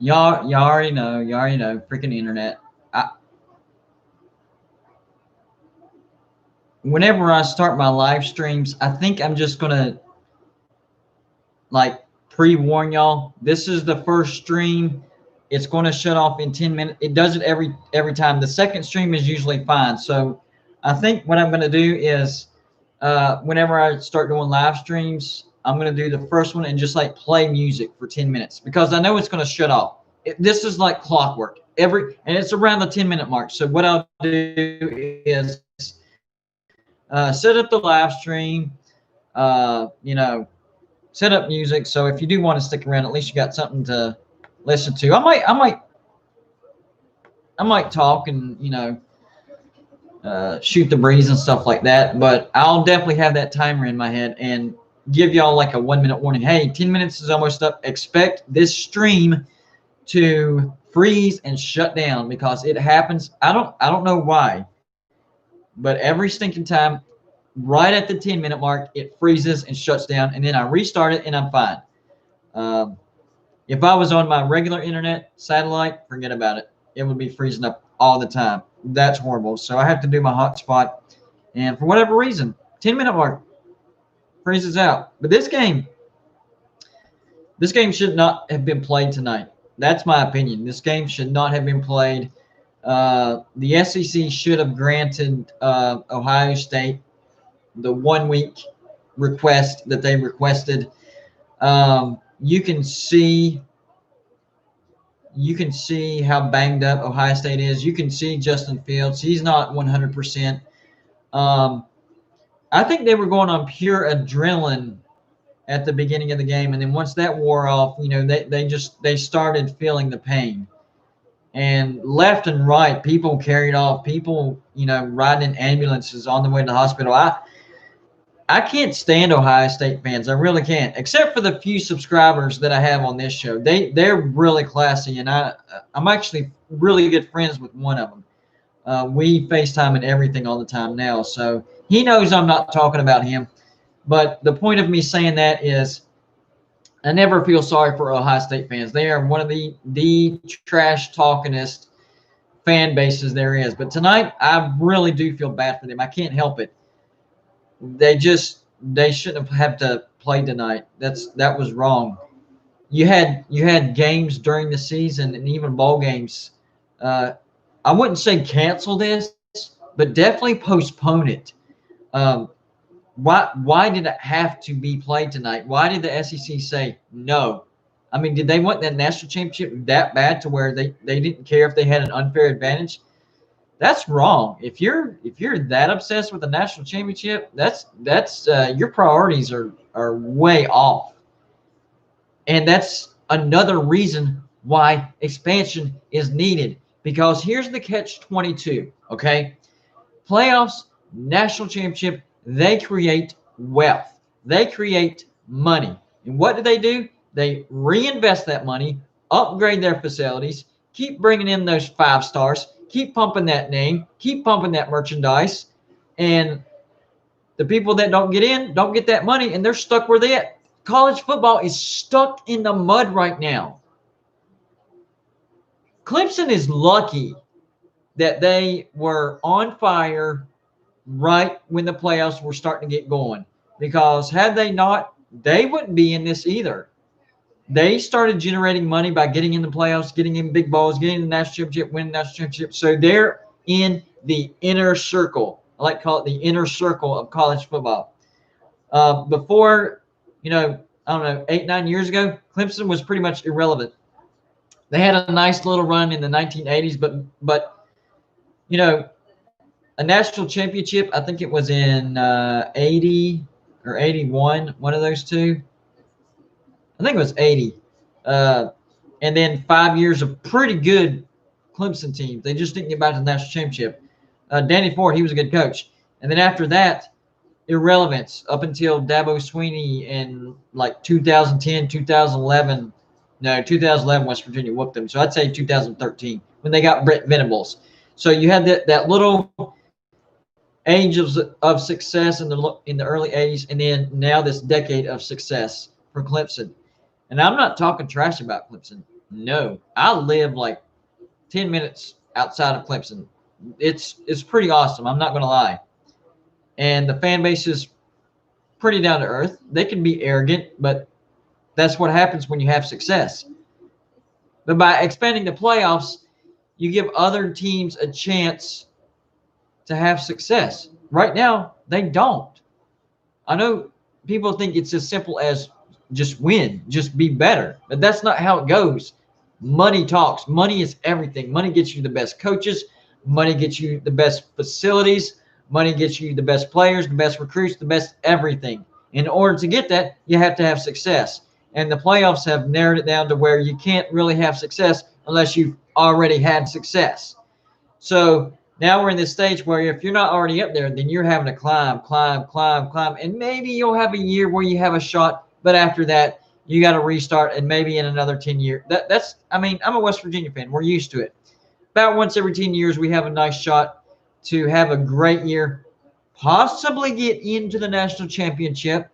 Y'all already know. You already know. Freaking internet. I, whenever I start my live streams, I think I'm just gonna like pre-warn y'all. This is the first stream. It's going to shut off in 10 minutes. It does it every time. The second stream is usually fine. So I think what I'm going to do is whenever I start doing live streams, I'm going to do the first one and just like play music for 10 minutes because I know it's going to shut off. This is like clockwork. And it's around the 10-minute mark. So what I'll do is set up the live stream, set up music. So if you do want to stick around, at least you got something to listen to. I might talk and shoot the breeze and stuff like that. But I'll definitely have that timer in my head and give y'all like a 1 minute warning. Hey, 10 minutes is almost up. Expect this stream to freeze and shut down because it happens. I don't know why, but every stinking time, right at the 10-minute mark, it freezes and shuts down, and then I restart it and I'm fine. Um, if I was on my regular internet satellite, forget about it. It would be freezing up all the time. That's horrible. So I have to do my hotspot, and for whatever reason, 10-minute mark freezes out. But this game should not have been played tonight. That's my opinion. This game should not have been played. The SEC should have granted Ohio State the 1 week request that they requested. You can see how banged up Ohio State is. You can see Justin Fields. He's not 100%. I think they were going on pure adrenaline at the beginning of the game, and then once that wore off, they started feeling the pain. And left and right, people carried off. People, riding in ambulances on the way to the hospital. I can't stand Ohio State fans. I really can't, except for the few subscribers that I have on this show. They're really classy, and I'm actually really good friends with one of them. We FaceTime and everything all the time now, so he knows I'm not talking about him. But the point of me saying that is I never feel sorry for Ohio State fans. They are one of the trash talkingest fan bases there is. But tonight, I really do feel bad for them. I can't help it. They shouldn't have had to play tonight. That was wrong. You had games during the season and even bowl games. I wouldn't say cancel this, but definitely postpone it. Um, why did it have to be played tonight? Why did the SEC say no? I mean, did they want that national championship that bad to where they didn't care if they had an unfair advantage? That's wrong. If you're that obsessed with the national championship, that's your priorities are way off. And that's another reason why expansion is needed. Because here's the catch 22, okay? Playoffs, national championship, they create wealth. They create money. And what do? They reinvest that money, upgrade their facilities, keep bringing in those 5 stars, keep pumping that name, keep pumping that merchandise. And the people that don't get in don't get that money, and they're stuck where they at. College football is stuck in the mud right now. Clemson is lucky that they were on fire right when the playoffs were starting to get going, because had they not, they wouldn't be in this either. They started generating money by getting in the playoffs, getting in big bowls, getting the national championship, winning the national championship. So they're in the inner circle. I like to call it the inner circle of college football. Before, I don't know, 8-9 years ago, Clemson was pretty much irrelevant. They had a nice little run in the 1980s, but a national championship, I think it was in 80 or 81, one of those two. I think it was 80. And then 5 years of pretty good Clemson teams. They just didn't get back to the national championship. Danny Ford, he was a good coach. And then after that, irrelevance up until Dabo Swinney in like 2010, 2011. No, 2011 West Virginia whooped them. So I'd say 2013 when they got Brent Venables. So you had that little age of success in the early 80s, and then now this decade of success for Clemson. And I'm not talking trash about Clemson. No, I live like 10 minutes outside of Clemson. It's pretty awesome. I'm not going to lie. And the fan base is pretty down to earth. They can be arrogant, but that's what happens when you have success. But by expanding the playoffs, you give other teams a chance to have success. Right now, they don't. I know people think it's as simple as just win, just be better, but that's not how it goes. Money talks. Money is everything. Money gets you the best coaches. Money gets you the best facilities. Money gets you the best players, the best recruits, the best everything. In order to get that, you have to have success. And the playoffs have narrowed it down to where you can't really have success unless you've already had success. So now we're in this stage where if you're not already up there, then you're having to climb, climb, climb, climb. And maybe you'll have a year where you have a shot, but after that, you got to restart, and maybe in another 10 years. I mean, I'm a West Virginia fan. We're used to it. About once every 10 years, we have a nice shot to have a great year, possibly get into the national championship.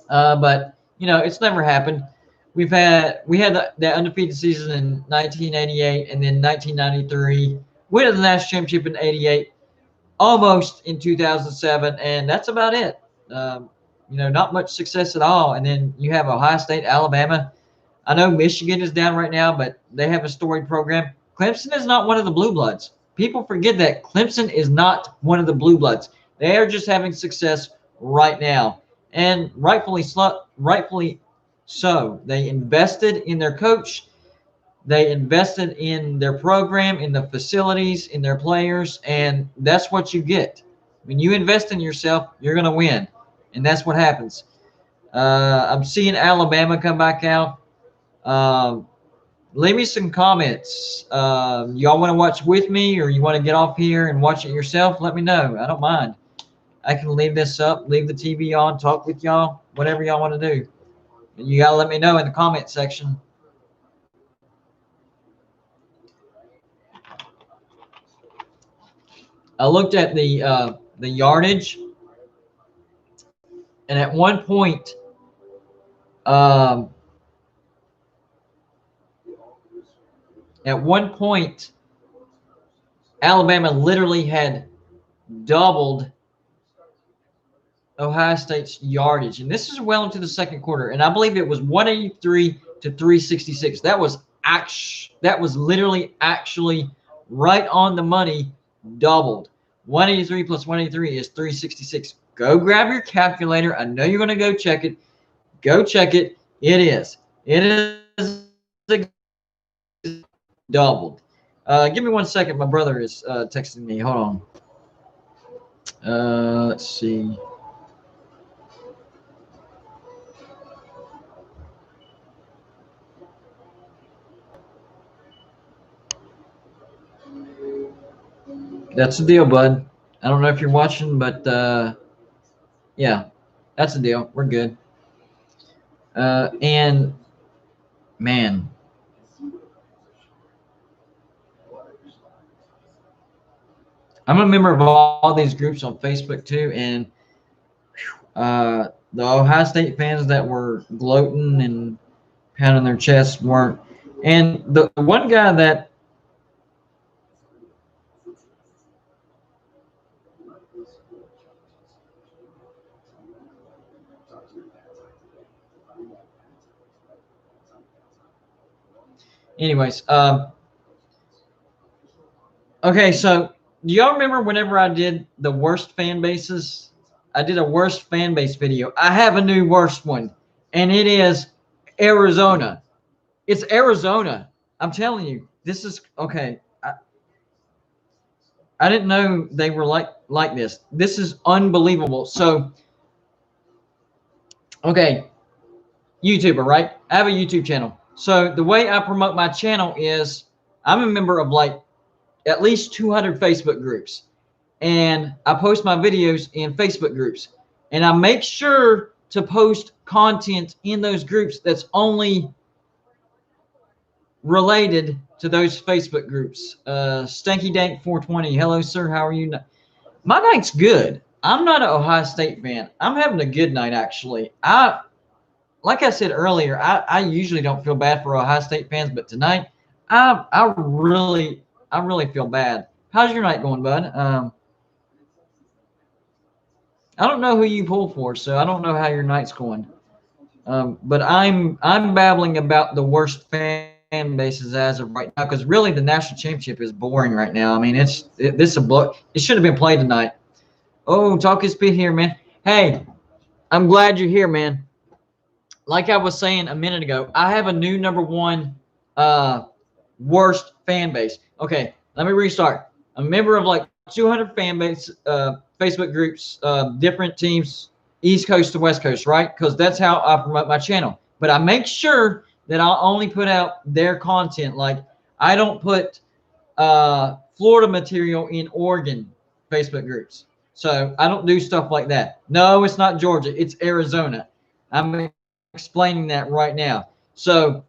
But, it's never happened. We had the undefeated season in 1988 and then 1993. We had the national championship in 88, almost in 2007, and that's about it. Not much success at all. And then you have Ohio State, Alabama. I know Michigan is down right now, but they have a storied program. Clemson is not one of the blue bloods. People forget that Clemson is not one of the blue bloods. They are just having success right now, and rightfully so. They invested in their coach. They invested in their program, in the facilities, in their players, and that's what you get. When you invest in yourself, you're going to win, and that's what happens. I'm seeing Alabama come back out. Leave me some comments. Y'all want to watch with me, or you want to get off here and watch it yourself? Let me know. I don't mind. I can leave this up, leave the TV on, talk with y'all, whatever y'all want to do. And you got to let me know in the comment section. I looked at the yardage, and at one point, Alabama literally had doubled Ohio State's yardage, and this is well into the second quarter, and I believe it was 183 to 366. That was literally actually right on the money, doubled. 183 plus 183 is 366. Go grab your calculator. I know you're going to go check it. Go check it. It is doubled. Give me 1 second. My brother is texting me. Hold on. Let's see. That's the deal, bud. I don't know if you're watching, but yeah, that's the deal. We're good. And man, I'm a member of all these groups on Facebook too, and the Ohio State fans that were gloating and pounding their chests weren't. And the one guy that anyways, okay, so do y'all remember whenever I did the worst fan bases? I did a worst fan base video. I have a new worst one, and it is Arizona. It's Arizona. I'm telling you, this is okay. I didn't know they were like this. This is unbelievable. So, okay, YouTuber, right? I have a YouTube channel. So the way I promote my channel is I'm a member of like at least 200 Facebook groups, and I post my videos in Facebook groups, and I make sure to post content in those groups that's only related to those Facebook groups. Stanky Dank 420. Hello, sir. How are you? My night's good. I'm not an Ohio State fan. I'm having a good night, actually. like I said earlier, I usually don't feel bad for Ohio State fans, but tonight I really feel bad. How's your night going, bud? I don't know who you pull for, so I don't know how your night's going. But I'm babbling about the worst fan bases as of right now because really the national championship is boring right now. I mean, this is a blow. It should have been played tonight. Oh, talk is speed here, man. Hey, I'm glad you're here, man. Like I was saying a minute ago, I have a new number one worst fan base. Okay, let me restart. I'm a member of like 200 fan base Facebook groups, different teams, East Coast to West Coast, right? Because that's how I promote my channel. But I make sure that I'll only put out their content. Like I don't put Florida material in Oregon Facebook groups. So I don't do stuff like that. No, it's not Georgia. It's Arizona. I'm explaining that right now. So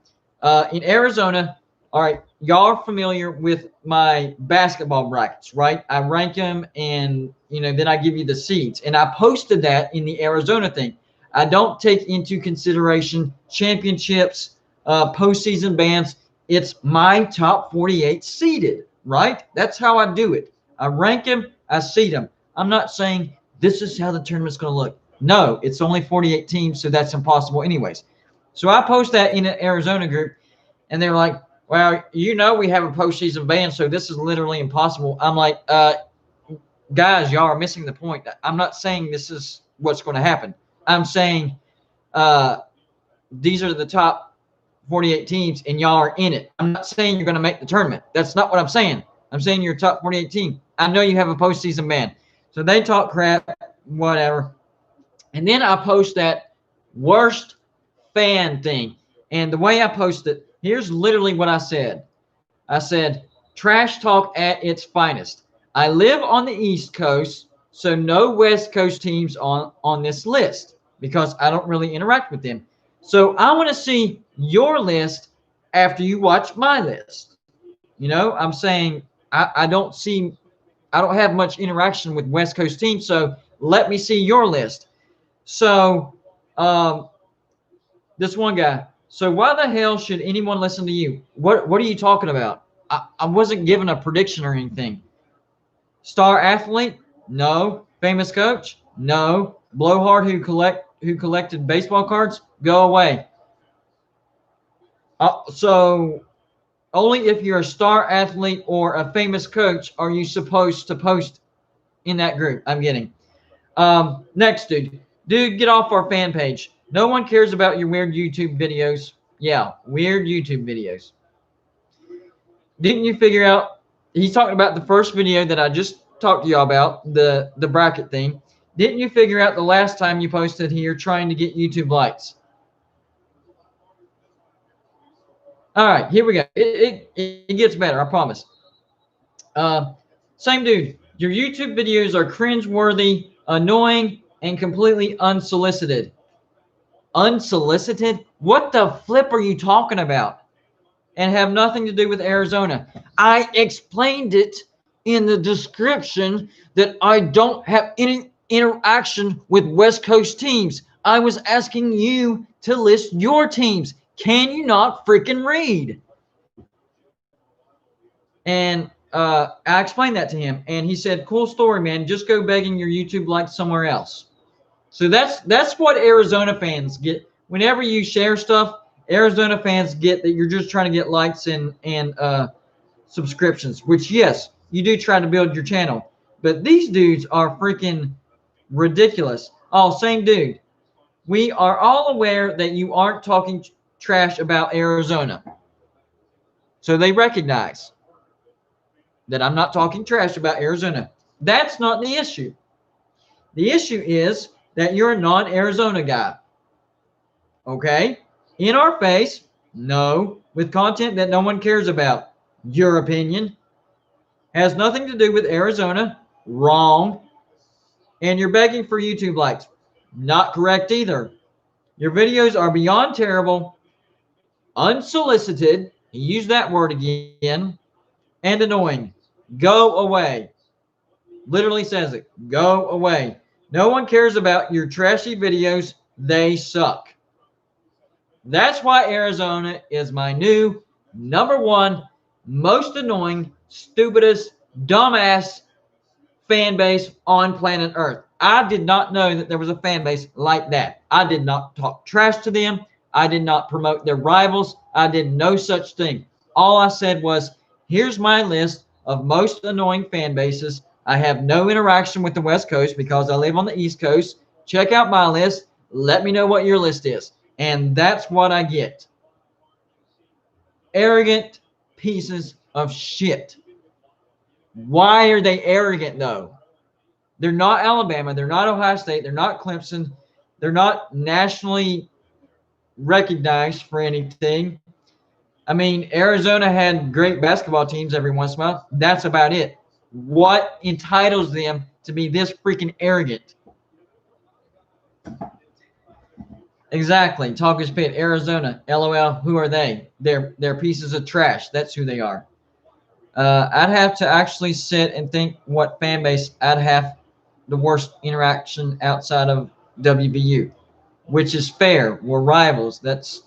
in Arizona, all right, y'all are familiar with my basketball brackets, right? I rank them and, then I give you the seeds. And I posted that in the Arizona thing. I don't take into consideration championships, postseason bans. It's my top 48 seeded, right? That's how I do it. I rank them, I seed them. I'm not saying this is how the tournament's going to look. No, it's only 48 teams, so that's impossible anyways. So I post that in an Arizona group, and they're like, well, we have a postseason ban, so this is literally impossible. I'm like, guys, y'all are missing the point. I'm not saying this is what's going to happen. I'm saying these are the top 48 teams, and y'all are in it. I'm not saying you're going to make the tournament. That's not what I'm saying. I'm saying you're a top 48 team. I know you have a postseason ban. So they talk crap, whatever. And then I post that worst fan thing. And the way I post it, here's literally what I said. I said, trash talk at its finest. I live on the East Coast, so no West Coast teams on this list because I don't really interact with them. So I want to see your list after you watch my list. I'm saying I don't have much interaction with West Coast teams, so let me see your list. So this one guy. So why the hell should anyone listen to you? What are you talking about? I wasn't given a prediction or anything. Star athlete? No. Famous coach? No. Blowhard who collected baseball cards? Go away. So only if you're a star athlete or a famous coach are you supposed to post in that group. I'm getting. Next, dude. Dude, get off our fan page. No one cares about your weird YouTube videos. Yeah, weird YouTube videos. Didn't you figure out? He's talking about the first video that I just talked to y'all about, the bracket thing. Didn't you figure out the last time you posted here trying to get YouTube likes? All right, here we go. It gets better, I promise. Same dude. Your YouTube videos are cringeworthy, annoying, and completely unsolicited. Unsolicited? What the flip are you talking about? And have nothing to do with Arizona. I explained it in the description that I don't have any interaction with West Coast teams. I was asking you to list your teams. Can you not freaking read? And I explained that to him, and he said, cool story, man. Just go begging your YouTube likes somewhere else. So that's what Arizona fans get. Whenever you share stuff, Arizona fans get that you're just trying to get likes and subscriptions, which, yes, you do try to build your channel. But these dudes are freaking ridiculous. Oh, same dude. We are all aware that you aren't talking trash about Arizona. So they recognize that I'm not talking trash about Arizona. That's not the issue. The issue is that you're a non-Arizona guy. Okay? In our face, no. With content that no one cares about. Your opinion has nothing to do with Arizona. Wrong. And you're begging for YouTube likes. Not correct either. Your videos are beyond terrible, unsolicited, he used that word again, and annoying. Go away. Literally says it. Go away. No one cares about your trashy videos. They suck. That's why Arizona is my new #1 most annoying, stupidest, dumbass fan base on planet Earth. I did not know that there was a fan base like that. I did not talk trash to them. I did not promote their rivals. I did no such thing. All I said was, here's my list of most annoying fan bases. I have no interaction with the West Coast because I live on the East Coast. Check out my list. Let me know what your list is. And that's what I get. Arrogant pieces of shit. Why are they arrogant though? They're not Alabama. They're not Ohio State. They're not Clemson. They're not nationally recognized for anything. I mean, Arizona had great basketball teams every once in a while. That's about it. What entitles them to be this freaking arrogant? Exactly. Talker's Pit, Arizona. LOL. Who are they? They're pieces of trash. That's who they are. I'd have to actually sit and think what fan base I'd have the worst interaction outside of WVU, which is fair. We're rivals. That's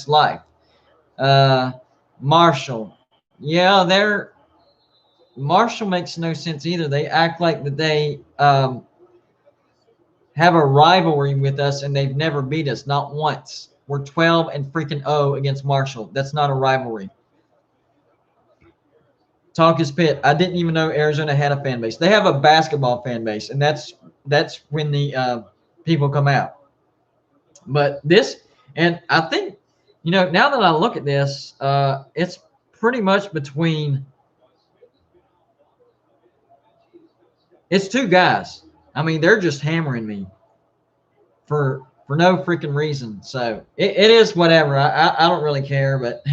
life. Uh, Marshall. Yeah, Marshall makes no sense either. They act like that they have a rivalry with us and they've never beat us, not once. We're 12 and freaking 0 against Marshall. That's not a rivalry. Talk is Pit. I didn't even know Arizona had a fan base. They have a basketball fan base, and that's when the people come out. But this, and I think, now that I look at this, it's pretty much between. It's two guys. I mean, they're just hammering me for no freaking reason. So it is whatever. I don't really care, but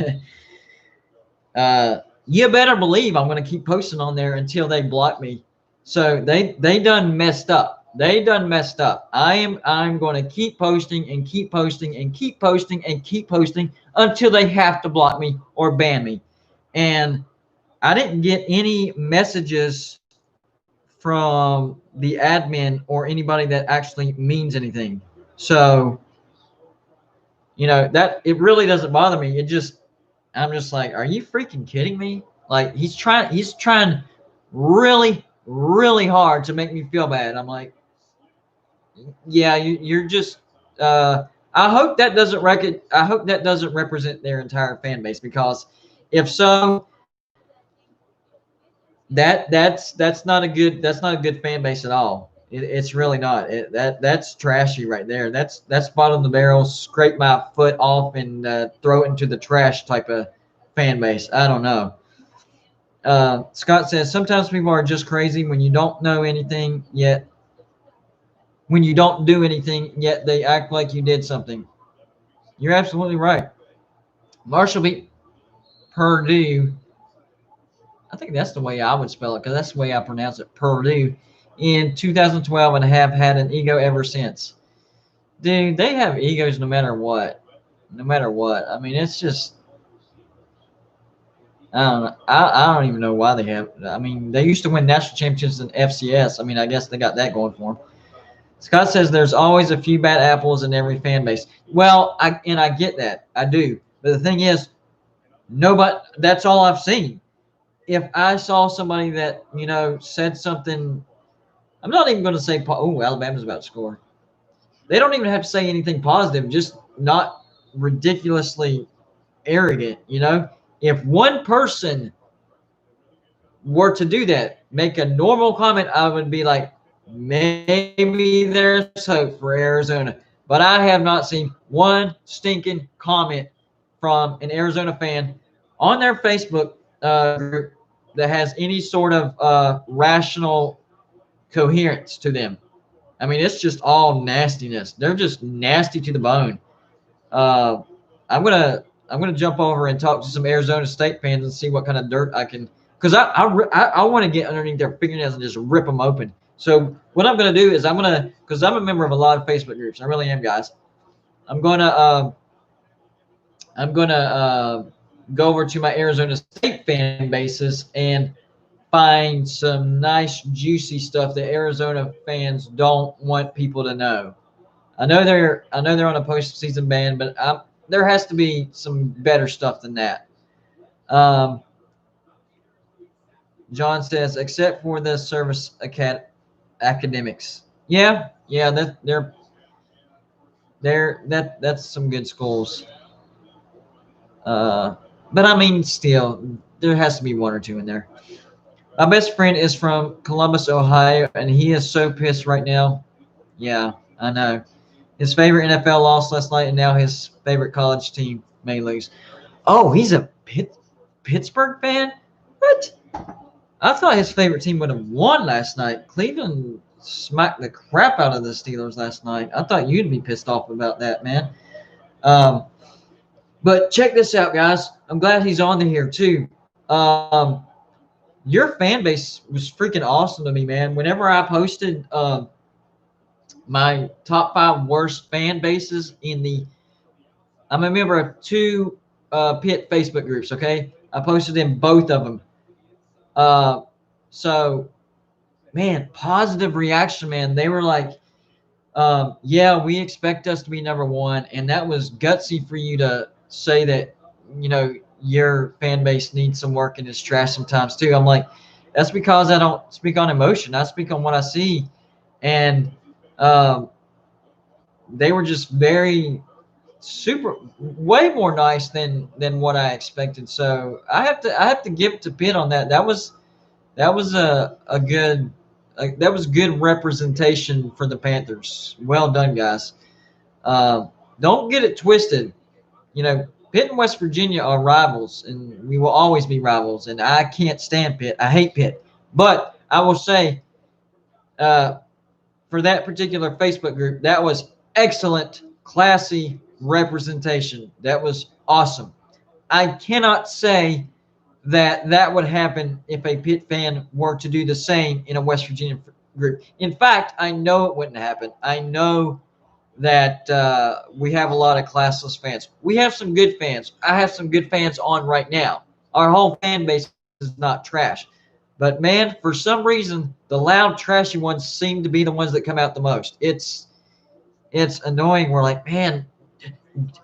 you better believe I'm going to keep posting on there until they block me. So they done messed up. They done messed up. I'm going to keep posting and keep posting and keep posting and keep posting until they have to block me or ban me. And I didn't get any messages from the admin or anybody that actually means anything. So, that it really doesn't bother me. I'm just like, are you freaking kidding me? Like he's trying really, really hard to make me feel bad. I'm like, yeah, you're just. I hope that doesn't represent their entire fan base, because if so, that's not a good fan base at all. It's really not. That's trashy right there. That's bottom of the barrel, scrape my foot off and throw it into the trash type of fan base. I don't know. Scott says sometimes people are just crazy when you don't know anything yet. When you don't do anything yet, they act like you did something. You're absolutely right. Marshall beat Purdue. I think that's the way I would spell it, because that's the way I pronounce it, Purdue, in 2012, and have had an ego ever since. Dude, they have egos no matter what. No matter what. I mean, it's just, I don't know. I don't even know why they have. I mean, they used to win national championships in FCS. I mean, I guess they got that going for them. Scott says there's always a few bad apples in every fan base. Well, I get that. I do. But the thing is, nobody, that's all I've seen. If I saw somebody that, said something, I'm not even going to say, oh, Alabama's about to score. They don't even have to say anything positive, just not ridiculously arrogant, If one person were to do that, make a normal comment, I would be like, maybe there's hope for Arizona. But I have not seen one stinking comment from an Arizona fan on their Facebook group that has any sort of rational coherence to them. I mean, it's just all nastiness. They're just nasty to the bone. I'm gonna jump over and talk to some Arizona State fans and see what kind of dirt I can, because I want to get underneath their fingernails and just rip them open. So what I'm gonna do is because I'm a member of a lot of Facebook groups. I really am, guys. I'm gonna go over to my Arizona State fan bases and find some nice juicy stuff that Arizona fans don't want people to know. I know they're on a postseason ban, but there has to be some better stuff than that. Um, John says, except for the service academics. Yeah, yeah, that's some good schools. But I mean, still, there has to be one or two in there. My best friend is from Columbus, Ohio, and he is so pissed right now. Yeah, I know. His favorite NFL lost last night, and now his favorite college team may lose. Oh, he's a Pittsburgh fan? What? I thought his favorite team would have won last night. Cleveland smacked the crap out of the Steelers last night. I thought you'd be pissed off about that, man. Um, but check this out, guys. I'm glad he's on here too. Your fan base was freaking awesome to me, man. Whenever I posted my top 5 worst fan bases I'm a member of 2 Pitt Facebook groups. Okay, I posted in both of them. So, man, positive reaction, man. They were like, yeah, we expect us to be number 1, and that was gutsy for you to say that. Your fan base needs some work and is trash sometimes too. I'm like, that's because I don't speak on emotion. I speak on what I see, and they were just way more nice than what I expected. So I have to give it to Pitt on that. That was a good that was good representation for the Panthers. Well done, guys. Don't get it twisted. Pitt and West Virginia are rivals, and we will always be rivals. And I can't stand Pitt. I hate Pitt. But I will say, for that particular Facebook group, that was excellent, classy representation. That was awesome. I cannot say that would happen if a Pitt fan were to do the same in a West Virginia group. In fact, I know it wouldn't happen. I know that we have a lot of classless fans. We have some good fans. I have some good fans on right now. Our whole fan base is not trash. But, man, for some reason, the loud, trashy ones seem to be the ones that come out the most. It's annoying. We're like, man,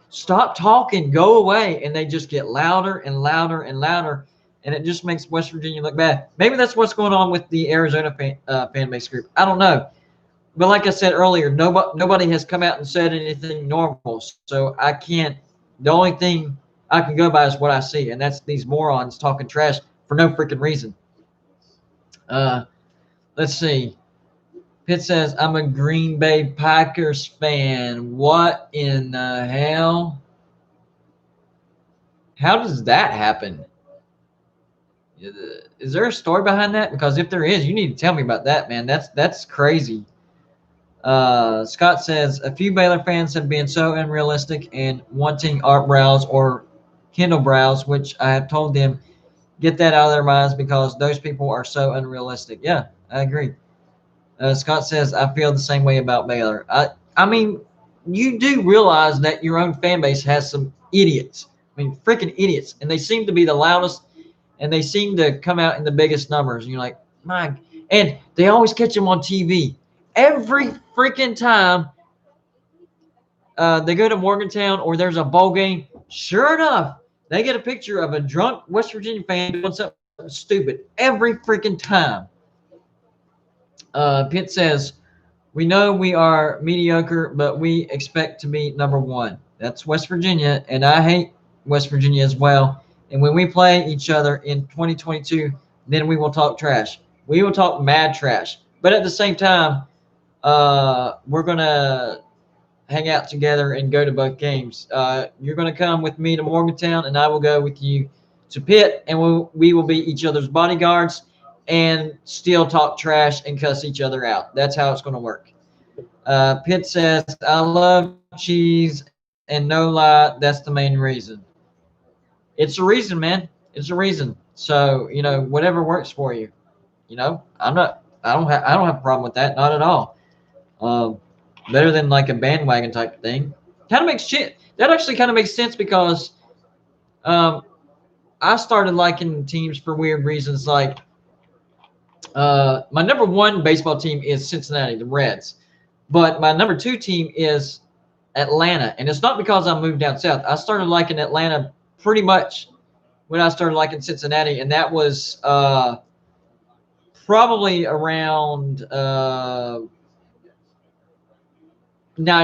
stop talking, go away. And they just get louder and louder and louder. And it just makes West Virginia look bad. Maybe that's what's going on with the Arizona fan base group. I don't know. But like I said earlier, nobody has come out and said anything normal. So I can't. The only thing I can go by is what I see, and that's these morons talking trash for no freaking reason. Let's see. Pitt says, I'm a Green Bay Packers fan. What in the hell? How does that happen? Is there a story behind that? Because if there is, you need to tell me about that, man. That's crazy. Scott says, a few Baylor fans have been so unrealistic and wanting Art Browse or Kendall Browse, which I have told them, get that out of their minds because those people are so unrealistic. Yeah, I agree. Scott says, I feel the same way about Baylor. I mean, you do realize that your own fan base has some idiots. I mean, freaking idiots. And they seem to be the loudest, and they seem to come out in the biggest numbers. And you're like, my. And they always catch them on TV. Every freaking time they go to Morgantown or there's a bowl game, sure enough, they get a picture of a drunk West Virginia fan doing something stupid every freaking time. Pitt says, we know we are mediocre, but we expect to be number 1. That's West Virginia, and I hate West Virginia as well. And when we play each other in 2022, then we will talk trash. We will talk mad trash. But at the same time, we're going to hang out together and go to both games. You're going to come with me to Morgantown, and I will go with you to Pitt, and we will be each other's bodyguards and still talk trash and cuss each other out. That's how it's going to work. Pitt says, I love cheese, and no lie, that's the main reason. It's a reason, man. It's a reason. So, whatever works for you. I don't have a problem with that, not at all. Better than like a bandwagon type thing. Kind of makes shit. That actually kind of makes sense because I started liking teams for weird reasons. Like my number 1 baseball team is Cincinnati, the Reds, but my number 2 team is Atlanta, and it's not because I moved down south. I started liking Atlanta pretty much when I started liking Cincinnati, and that was probably around 9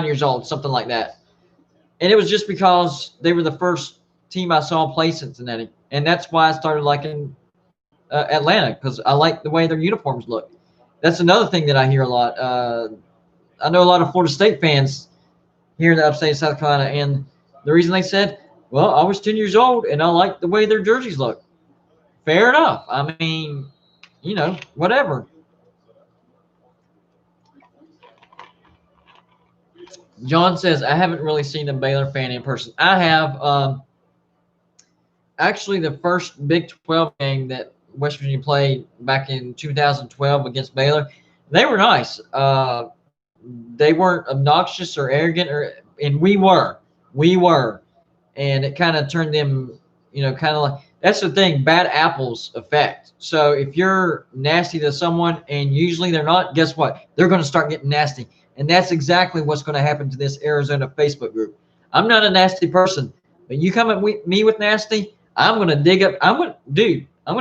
years old, something like that. And it was just because they were the first team I saw play Cincinnati, and that's why I started liking Atlanta, because I like the way their uniforms look. That's another thing that I hear a lot. I know a lot of Florida State fans here in the upstate of South Carolina, and the reason they said, well, I was 10 years old and I like the way their jerseys look. Fair enough. I mean, you know, whatever. John says, I haven't really seen a Baylor fan in person. I have. Actually, the first Big 12 game that West Virginia played back in 2012 against Baylor, they were nice. They weren't obnoxious or arrogant, and we were. And it kind of turned them, you know, kind of like, that's the thing, bad apples effect. So if you're nasty to someone and usually they're not, guess what? They're going to start getting nasty. And that's exactly what's going to happen to this Arizona Facebook group. I'm not a nasty person, but you come at me with nasty, I'm going to dig up. I'm going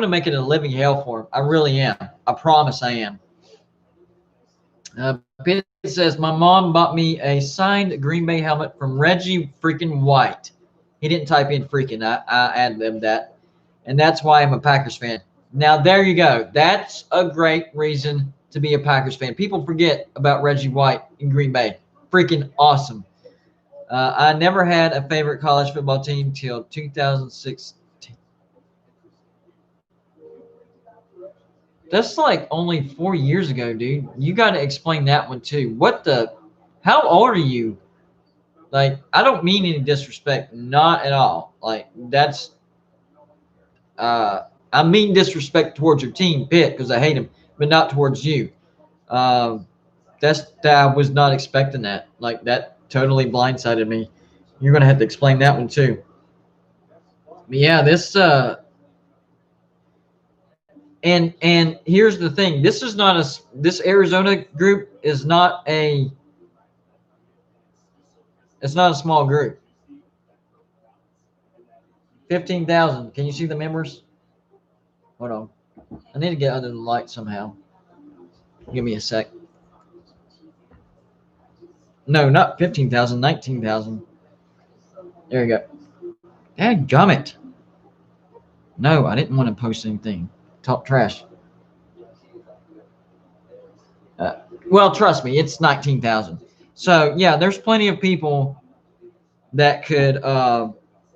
to make it a living hell for him. I really am. I promise I am. Pitt says, my mom bought me a signed Green Bay helmet from Reggie freaking White. He didn't type in freaking. I added them that. And that's why I'm a Packers fan. Now, there you go. That's a great reason to be a Packers fan. People forget about Reggie White in Green Bay. Freaking awesome. I never had a favorite college football team till 2016. That's like only 4 years ago, dude. You got to explain that one too. How old are you? Like, I don't mean any disrespect, not at all. Like, that's, I mean disrespect towards your team, Pitt, because I hate him, but not towards you. I was not expecting that. Like, that totally blindsided me. You're gonna have to explain that one too. But yeah, this and here's the thing. This Arizona group is not a. It's not a small group. 15,000. Can you see the members? Hold on. I need to get under the light somehow. Give me a sec. No, not 15,000, 19,000. There you go. Dadgummit. No, I didn't want to post anything. Talk trash. Well, trust me, it's 19,000. So, yeah, there's plenty of people that could,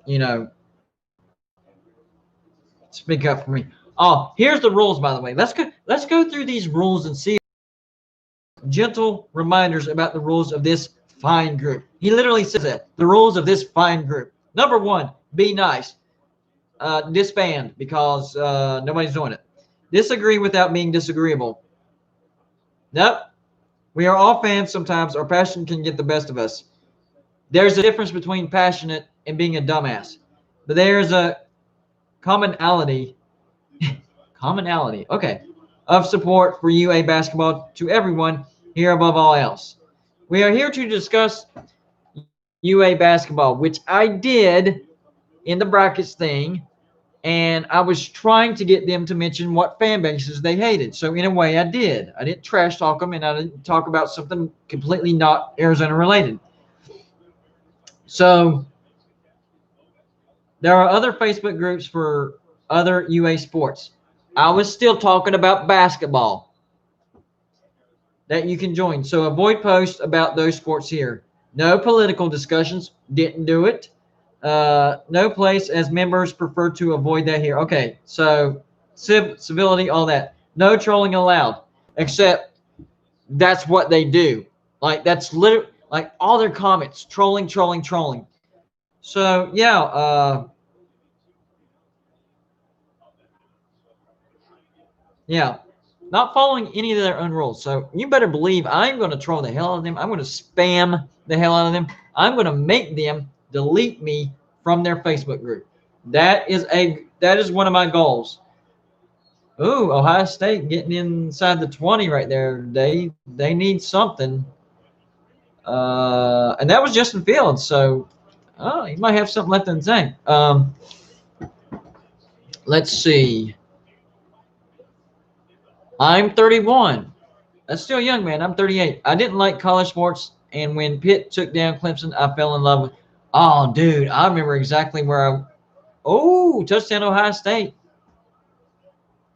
you know, speak up for me. Oh, here's the rules, by the way. Let's go through these rules and see. Gentle reminders about the rules of this fine group. He literally says that. The rules of this fine group. Number 1, be nice. Disband because nobody's doing it. Disagree without being disagreeable. Nope. We are all fans sometimes. Our passion can get the best of us. There's a difference between passionate and being a dumbass. But there's a commonality, okay, of support for UA basketball to everyone here above all else. We are here to discuss UA basketball, which I did in the brackets thing, and I was trying to get them to mention what fan bases they hated. So in a way, I did. I didn't trash talk them, and I didn't talk about something completely not Arizona related. So there are other Facebook groups for other UA sports. I was still talking about basketball that you can join. So avoid posts about those sports here. No political discussions. Didn't do it. No place as members prefer to avoid that here. Okay, so civility, all that. No trolling allowed, except that's what they do. Like, that's literally, like, all their comments, trolling. So, yeah, yeah, not following any of their own rules. So you better believe I'm going to troll the hell out of them. I'm going to spam the hell out of them. I'm going to make them delete me from their Facebook group. That is one of my goals. Ooh, Ohio State getting inside the 20 right there. They need something. And that was Justin Fields. So he might have something left in the tank. Let's see. I'm 31. That's still young, man. I'm 38. I didn't like college sports, and when Pitt took down Clemson, I fell in love with. Oh, dude, I remember exactly where I. Oh, touchdown Ohio State.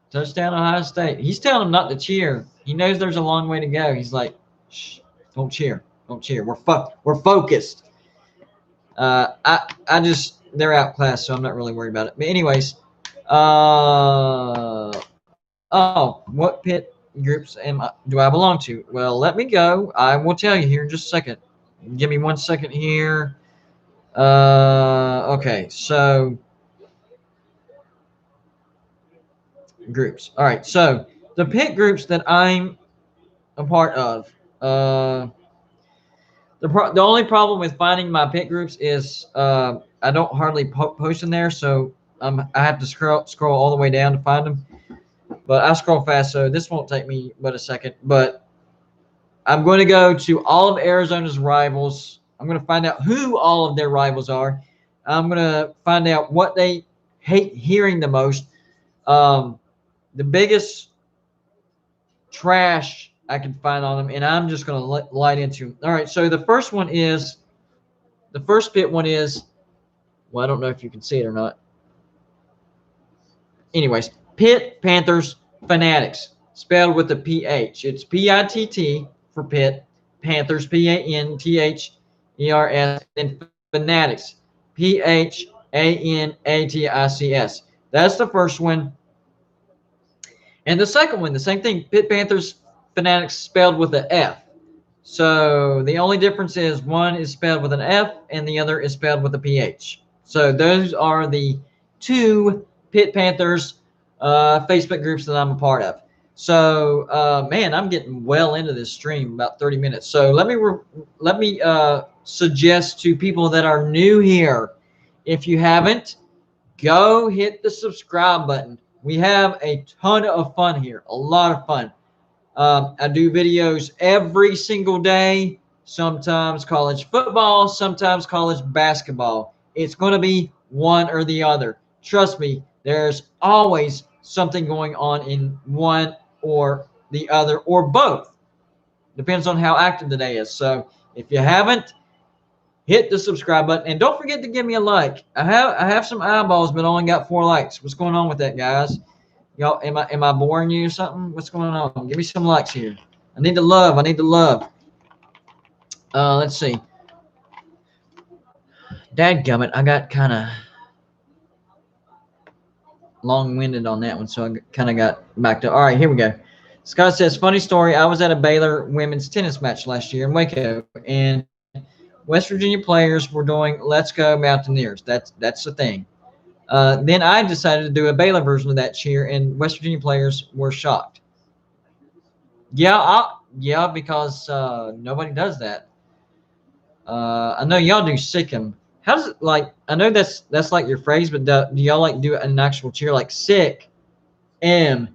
Touchdown Ohio State. He's telling them not to cheer. He knows there's a long way to go. He's like, shh, don't cheer. Don't cheer. We're focused. I just they're outclassed, so I'm not really worried about it. But anyways, what Pitt groups do I belong to? Well, let me go. I will tell you here in just a second. Give me 1 second here. Okay, so groups. All right, so the Pitt groups that I'm a part of. The only problem with finding my Pitt groups is I don't hardly post in there, so I have to scroll all the way down to find them. But I scroll fast, so this won't take me but a second. But I'm going to go to all of Arizona's rivals. I'm going to find out who all of their rivals are. I'm going to find out what they hate hearing the most. The biggest trash I can find on them, and I'm just going to light into them. All right, so the first Pitt one is, well, I don't know if you can see it or not. Anyways, Pitt Panthers Fanatics, spelled with a PH. It's P-I-T-T for Pitt, Panthers, P-A-N-T-H-E-R-S, and Fanatics, P-H-A-N-A-T-I-C-S. That's the first one. And the second one, the same thing, Pitt Panthers Fanatics, spelled with an F. So the only difference is one is spelled with an F and the other is spelled with a PH. So those are the two Pitt Panthers Facebook groups that I'm a part of. So man, I'm getting well into this stream, about 30 minutes. So let me suggest to people that are new here, if you haven't, go hit the subscribe button. We have a ton of fun here, a lot of fun. I do videos every single day, sometimes college football, sometimes college basketball. It's going to be one or the other. Trust me, there's always something going on in one or the other or both. Depends on how active the day is. So if you haven't, hit the subscribe button. And don't forget to give me a like. I have some eyeballs, but only got 4 likes. What's going on with that, guys? Y'all, am I boring you or something? What's going on? Give me some likes here. I need the love. Let's see. Dadgummit, I got kind of long-winded on that one, so I kind of got backed up. All right, here we go. Scott says, funny story. I was at a Baylor women's tennis match last year in Waco, and West Virginia players were doing Let's Go Mountaineers. That's the thing. Then I decided to do a Baylor version of that cheer, and West Virginia players were shocked. Yeah, because nobody does that. I know y'all do sick 'em. How does it like? I know that's like your phrase, but do y'all like do an actual cheer like sick, something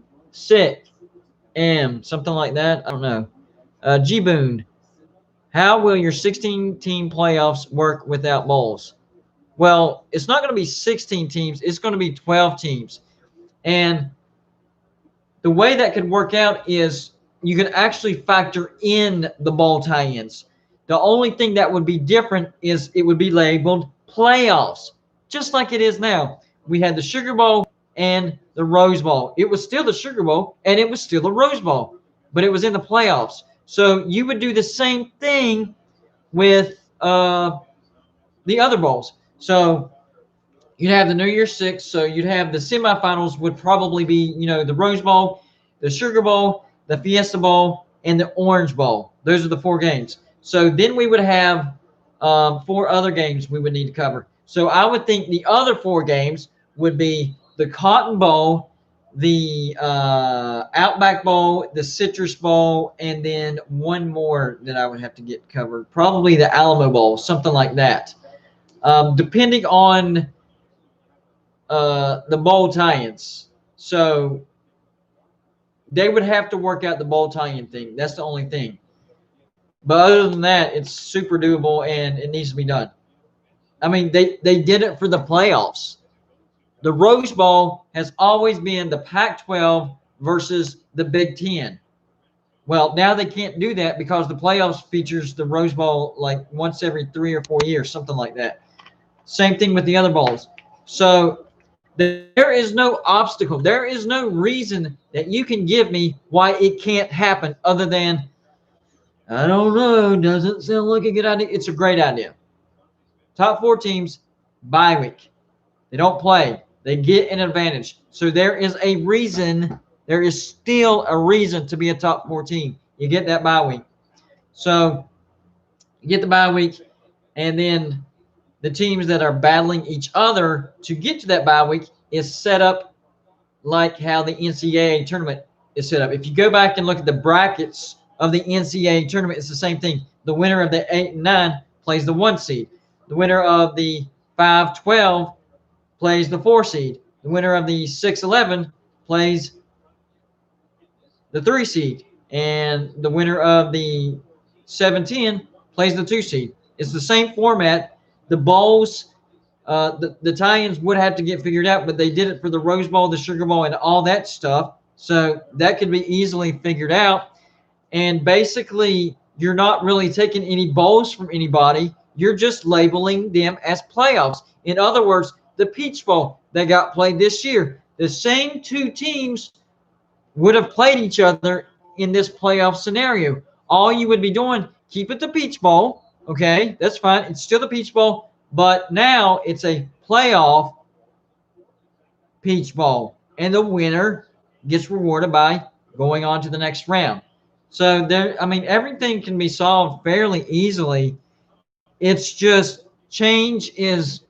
like that? I don't know. G Boone, how will your 16-team playoffs work without bowls? Well, it's not going to be 16 teams. It's going to be 12 teams. And the way that could work out is you could actually factor in the bowl tie-ins. The only thing that would be different is it would be labeled playoffs, just like it is now. We had the Sugar Bowl and the Rose Bowl. It was still the Sugar Bowl, and it was still the Rose Bowl, but it was in the playoffs. So you would do the same thing with the other bowls. So you'd have the New Year's Six. So you'd have the semifinals would probably be, the Rose Bowl, the Sugar Bowl, the Fiesta Bowl, and the Orange Bowl. Those are the 4 games. So then we would have 4 other games we would need to cover. So I would think the other 4 games would be the Cotton Bowl, the Outback Bowl, the Citrus Bowl, and then one more that I would have to get covered. Probably the Alamo Bowl, something like that. Depending on the bowl tie-ins. So they would have to work out the bowl tie-in thing. That's the only thing. But other than that, it's super doable and it needs to be done. I mean, they did it for the playoffs. The Rose Bowl has always been the Pac-12 versus the Big Ten. Well, now they can't do that because the playoffs features the Rose Bowl like once every 3 or 4 years, something like that. Same thing with the other bowls. So there is no obstacle. There is no reason that you can give me why it can't happen other than, I don't know, doesn't sound like a good idea. It's a great idea. Top 4 teams, bye week. They don't play. They get an advantage. So there is a reason, there is still a reason to be a top 4 team. You get that bye week. So you get the bye week, and then the teams that are battling each other to get to that bye week is set up like how the NCAA tournament is set up. If you go back and look at the brackets of the NCAA tournament, it's the same thing. The winner of the 8 and 9 plays the 1 seed. The winner of the 5-12 plays the 4 seed. The winner of the 6-11 plays the 3 seed. And the winner of the 7-10 plays the 2 seed. It's the same format. The bowls, the tie-ins would have to get figured out, but they did it for the Rose Bowl, the Sugar Bowl, and all that stuff. So that could be easily figured out. And basically, you're not really taking any bowls from anybody. You're just labeling them as playoffs. In other words, the Peach Bowl that got played this year, the same 2 teams would have played each other in this playoff scenario. All you would be doing, keep it the Peach Bowl. Okay, that's fine. It's still the Peach Bowl, but now it's a playoff Peach Bowl, and the winner gets rewarded by going on to the next round. So there, I mean, everything can be solved fairly easily. It's just change is,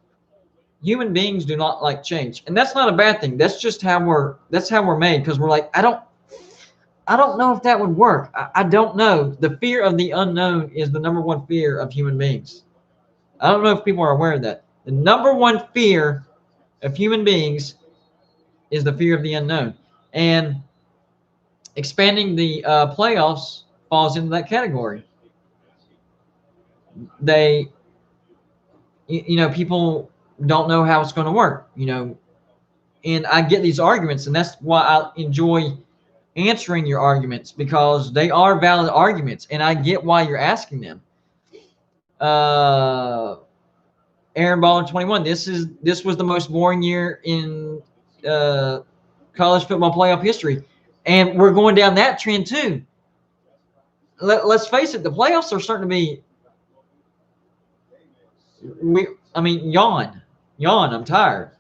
human beings do not like change, and that's not a bad thing. That's just how we're made, because we're like, I don't know if that would work. I don't know. The fear of the unknown is the number one fear of human beings. I don't know if people are aware of that. The number one fear of human beings is the fear of the unknown. And expanding the playoffs falls into that category. People don't know how it's going to work, and I get these arguments, and that's why I enjoy answering your arguments, because they are valid arguments, and I get why you're asking them. Aaron Baller 21. This was the most boring year in college football playoff history, and we're going down that trend too. Let's face it, the playoffs are starting to be. Yawn. I'm tired,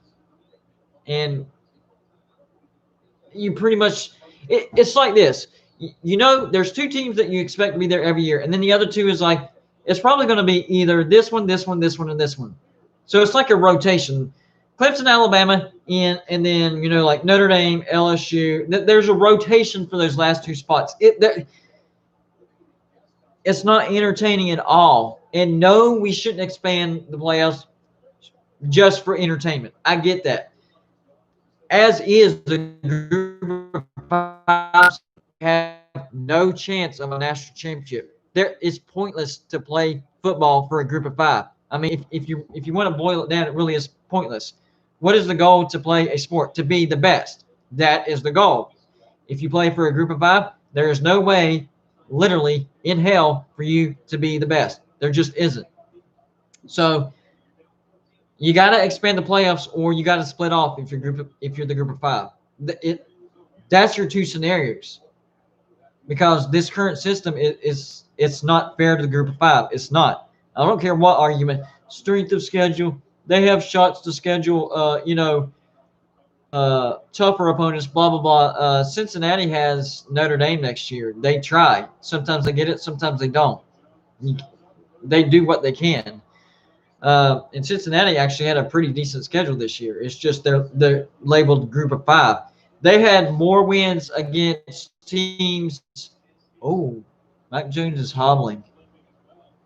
and you pretty much. It's like this. There's 2 teams that you expect to be there every year, and then the other 2 is like, it's probably going to be either this one, this one, this one, and this one. So it's like a rotation. Clemson, Alabama, and then like Notre Dame, LSU. There's a rotation for those last 2 spots. It's not entertaining at all. And no, we shouldn't expand the playoffs just for entertainment. I get that. As is, the group of 5 have no chance of a national championship. It's pointless to play football for a group of 5. I mean, if you want to boil it down, it really is pointless. What is the goal to play a sport? To be the best. That is the goal. If you play for a group of 5, there is no way, literally, in hell for you to be the best. There just isn't. So you got to expand the playoffs, or you got to split off if you're the group of 5. That's your 2 scenarios, because this current system it's not fair to the group of 5. It's not. I don't care what argument. Strength of schedule. They have shots to schedule. Tougher opponents. Blah blah blah. Cincinnati has Notre Dame next year. They try. Sometimes they get it. Sometimes they don't. They do what they can. And Cincinnati actually had a pretty decent schedule this year. It's just they're labeled group of 5. They had more wins against teams. Oh, Mac Jones is hobbling.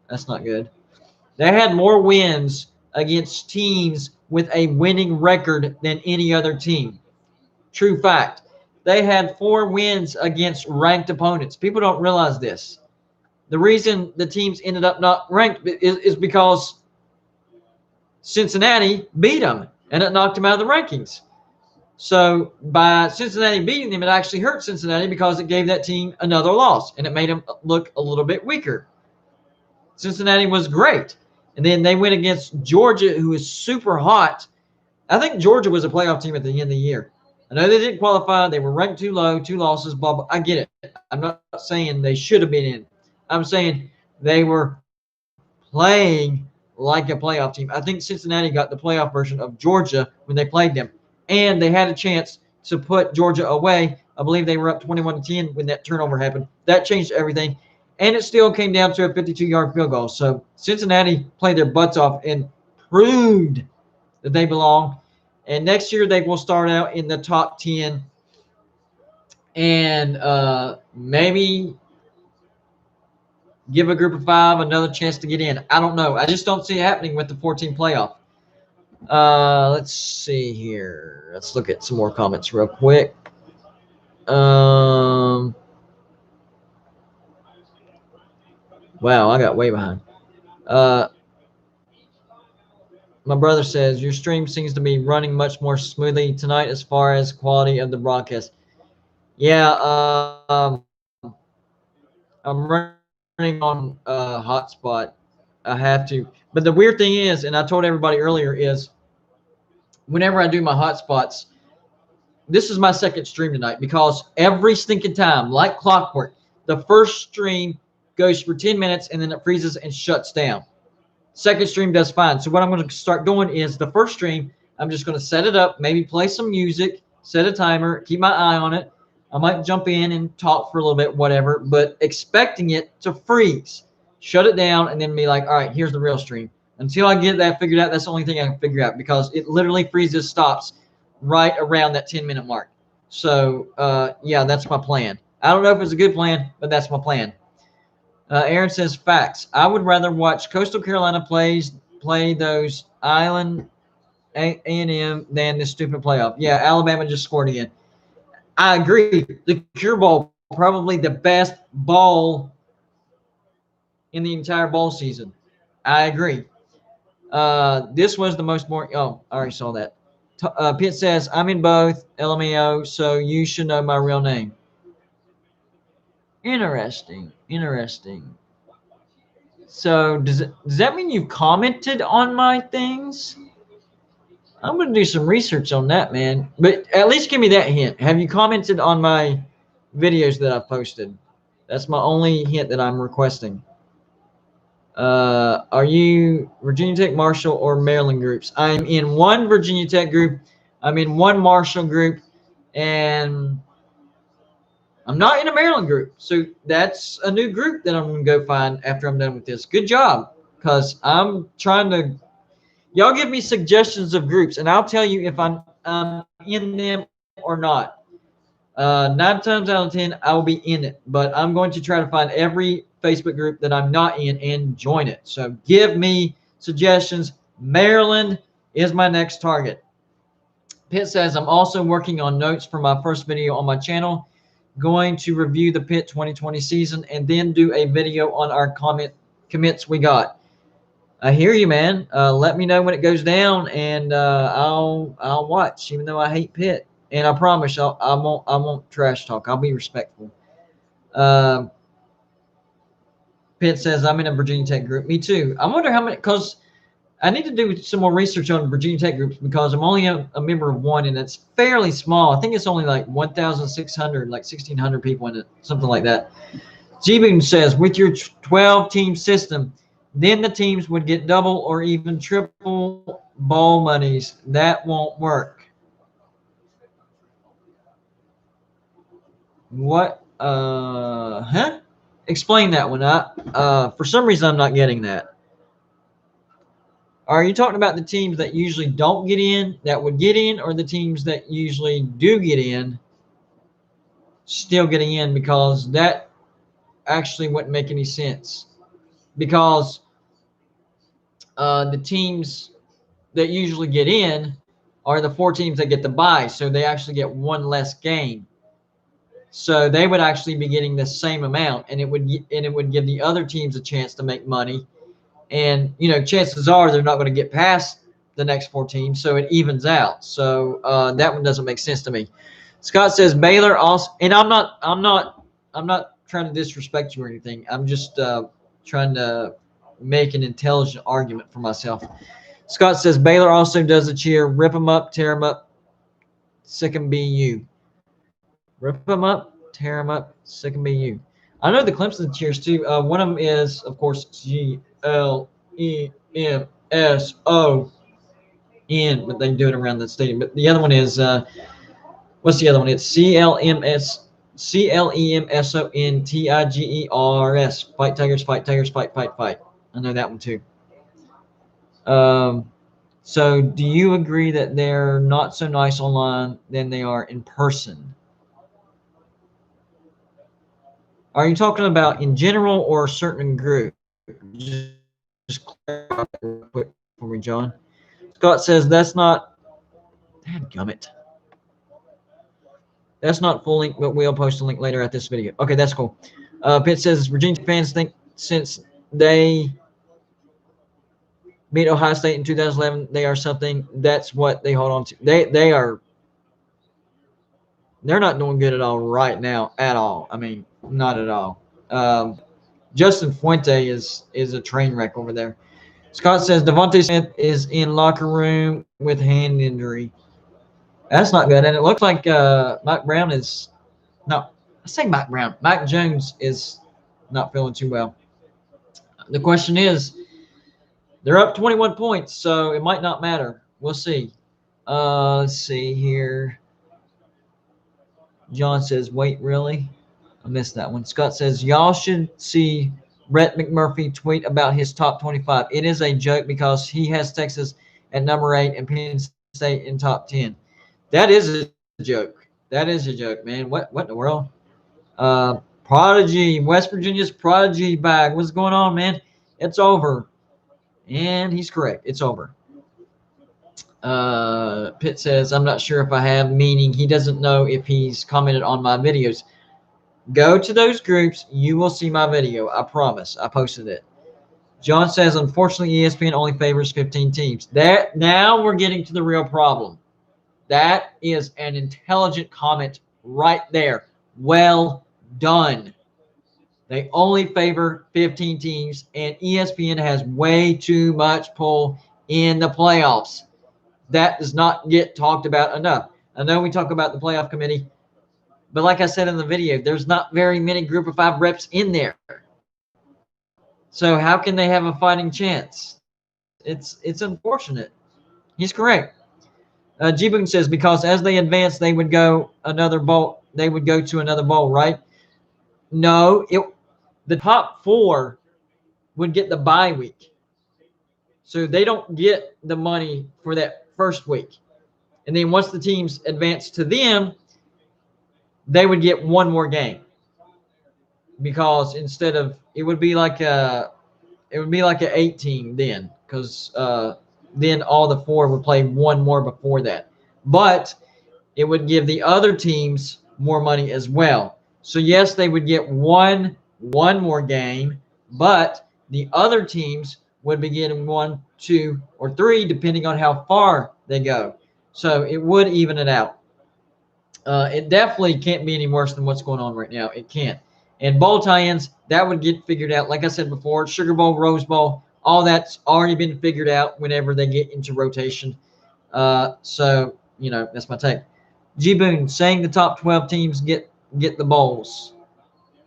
That's not good. They had more wins against teams with a winning record than any other team. True fact. They had 4 wins against ranked opponents. People don't realize this. The reason the teams ended up not ranked is because Cincinnati beat them, and it knocked them out of the rankings. So by Cincinnati beating them, it actually hurt Cincinnati because it gave that team another loss, and it made them look a little bit weaker. Cincinnati was great. And then they went against Georgia, who is super hot. I think Georgia was a playoff team at the end of the year. I know they didn't qualify. They were ranked too low, 2 losses, blah, blah. I get it. I'm not saying they should have been in. I'm saying they were playing like a playoff team. I think Cincinnati got the playoff version of Georgia when they played them. And they had a chance to put Georgia away. I believe they were up 21-10 when that turnover happened. That changed everything. And it still came down to a 52-yard field goal. So Cincinnati played their butts off and proved that they belong. And next year they will start out in the top 10 and maybe give a group of 5 another chance to get in. I don't know. I just don't see it happening with the 14 playoff. Let's see here. Let's look at some more comments real quick. Wow, I got way behind. My brother says, your stream seems to be running much more smoothly tonight as far as quality of the broadcast. Yeah, I'm running on hotspot. I have to. But the weird thing is, and I told everybody earlier, is whenever I do my hotspots, this is my second stream tonight because every stinking time, like clockwork, the first stream goes for 10 minutes and then it freezes and shuts down. Second stream does fine. So what I'm going to start doing is the first stream, I'm just going to set it up, maybe play some music, set a timer, keep my eye on it. I might jump in and talk for a little bit, whatever, but expecting it to freeze, shut it down, and then be like, all right, here's the real stream. Until I get that figured out, that's the only thing I can figure out because it literally freezes, stops right around that 10-minute mark. So, yeah, that's my plan. I don't know if it's a good plan, but that's my plan. Aaron says, facts. I would rather watch Coastal Carolina play those Island A&M than this stupid playoff. Yeah, Alabama just scored again. I agree. The Cure Bowl, probably the best bowl in the entire bowl season. I agree. This was the most boring. Oh, I already saw that. Pitt says, I'm in both, LMAO, so you should know my real name. Interesting. So does that mean you've commented on my things? I'm going to do some research on that, man. But at least give me that hint. Have you commented on my videos that I've posted? That's my only hint that I'm requesting. Are you Virginia Tech, Marshall, or Maryland groups? I'm in one Virginia Tech group. I'm in one Marshall group. And I'm not in a Maryland group. So that's a new group that I'm going to go find after I'm done with this. Good job. Because I'm trying to... Y'all give me suggestions of groups, and I'll tell you if I'm in them or not. 9 times out of 10, I will be in it. But I'm going to try to find every Facebook group that I'm not in and join it. So give me suggestions. Maryland is my next target. Pitt says, I'm also working on notes for my first video on my channel. Going to review the Pitt 2020 season and then do a video on our commits we got. I hear you, man. Let me know when it goes down, and I'll watch, even though I hate Pitt. And I promise I won't trash talk. I'll be respectful. Pitt says I'm in a Virginia Tech group. Me too. I wonder how many, because I need to do some more research on Virginia Tech groups because I'm only a member of one, and it's fairly small. I think it's only like 1,600, like 1,600 people in it, something like that. G-Boon says, with your 12-team system, then the teams would get double or even triple bowl monies. That won't work. What? Huh? Explain that one. For some reason, I'm not getting that. Are you talking about the teams that usually don't get in, that would get in, or the teams that usually do get in, still getting in? Because that actually wouldn't make any sense. Because the teams that usually get in are the 4 teams that get the bye, so they actually get 1 less game. So they would actually be getting the same amount, and it would give the other teams a chance to make money. And chances are they're not going to get past the next 4 teams, so it evens out. So that one doesn't make sense to me. Scott says Baylor also, and I'm not trying to disrespect you or anything. I'm just trying to make an intelligent argument for myself. Scott says Baylor also does a cheer, rip them up, tear them up, sick 'em BU. Rip them up, tear them up, sick 'em BU. I know the Clemson cheers too. One of them is, of course, GLEMSON, but they do it around the stadium. But the other one is, what's the other one? It's CLEMSONTIGERS. Fight Tigers, fight Tigers, fight, fight, fight. I know that one too. So do you agree that they're not so nice online than they are in person? Are you talking about in general or a certain group? Just clarify real quick for me, John. Scott says that's not. Dadgummit. That's not full link, but we'll post a link later at this video. Okay, that's cool. Pitt says Virginia fans think since they beat Ohio State in 2011, they are something. That's what they hold on to. They're not doing good at all right now at all. I mean, not at all. Justin Fuente is a train wreck over there. Scott says Devontae Smith is in locker room with hand injury. That's not good. And it looks like Mike Brown is – no, I say Mike Brown. Mike Jones is not feeling too well. The question is, they're up 21 points, so it might not matter. We'll see. Let's see here. John says, wait, really? I missed that one. Scott says, y'all should see Brett McMurphy tweet about his top 25. It is a joke because he has Texas at number 8 and Penn State in top 10. That is a joke. That is a joke, man. What in the world? Prodigy, West Virginia's Prodigy bag. What's going on, man? It's over. And he's correct. It's over. Pitt says, I'm not sure if I have, meaning he doesn't know if he's commented on my videos. Go to those groups. You will see my video. I promise. I posted it. John says, unfortunately, ESPN only favors 15 teams. Now we're getting to the real problem. That is an intelligent comment right there. Well done. They only favor 15 teams, and ESPN has way too much pull in the playoffs. That does not get talked about enough. I know we talk about the playoff committee, but like I said in the video, there's not very many Group of 5 reps in there. So how can they have a fighting chance? It's unfortunate. He's correct. G Boone says because as they advance, they would go another bowl. They would go to another bowl, right? No, the top 4 would get the bye week, so they don't get the money for that first week. And then once the teams advance to them, they would get one more game because instead of it would be like an 8 team then because then all the 4 would play one more before that. But it would give the other teams more money as well. So, yes, they would get one more game, but the other teams would be getting 1, 2, or 3, depending on how far they go. So, it would even it out. It definitely can't be any worse than what's going on right now. It can't. And bowl tie-ins, that would get figured out. Like I said before, Sugar Bowl, Rose Bowl, all that's already been figured out whenever they get into rotation. So, that's my take. G Boone saying the top 12 teams get the bowls.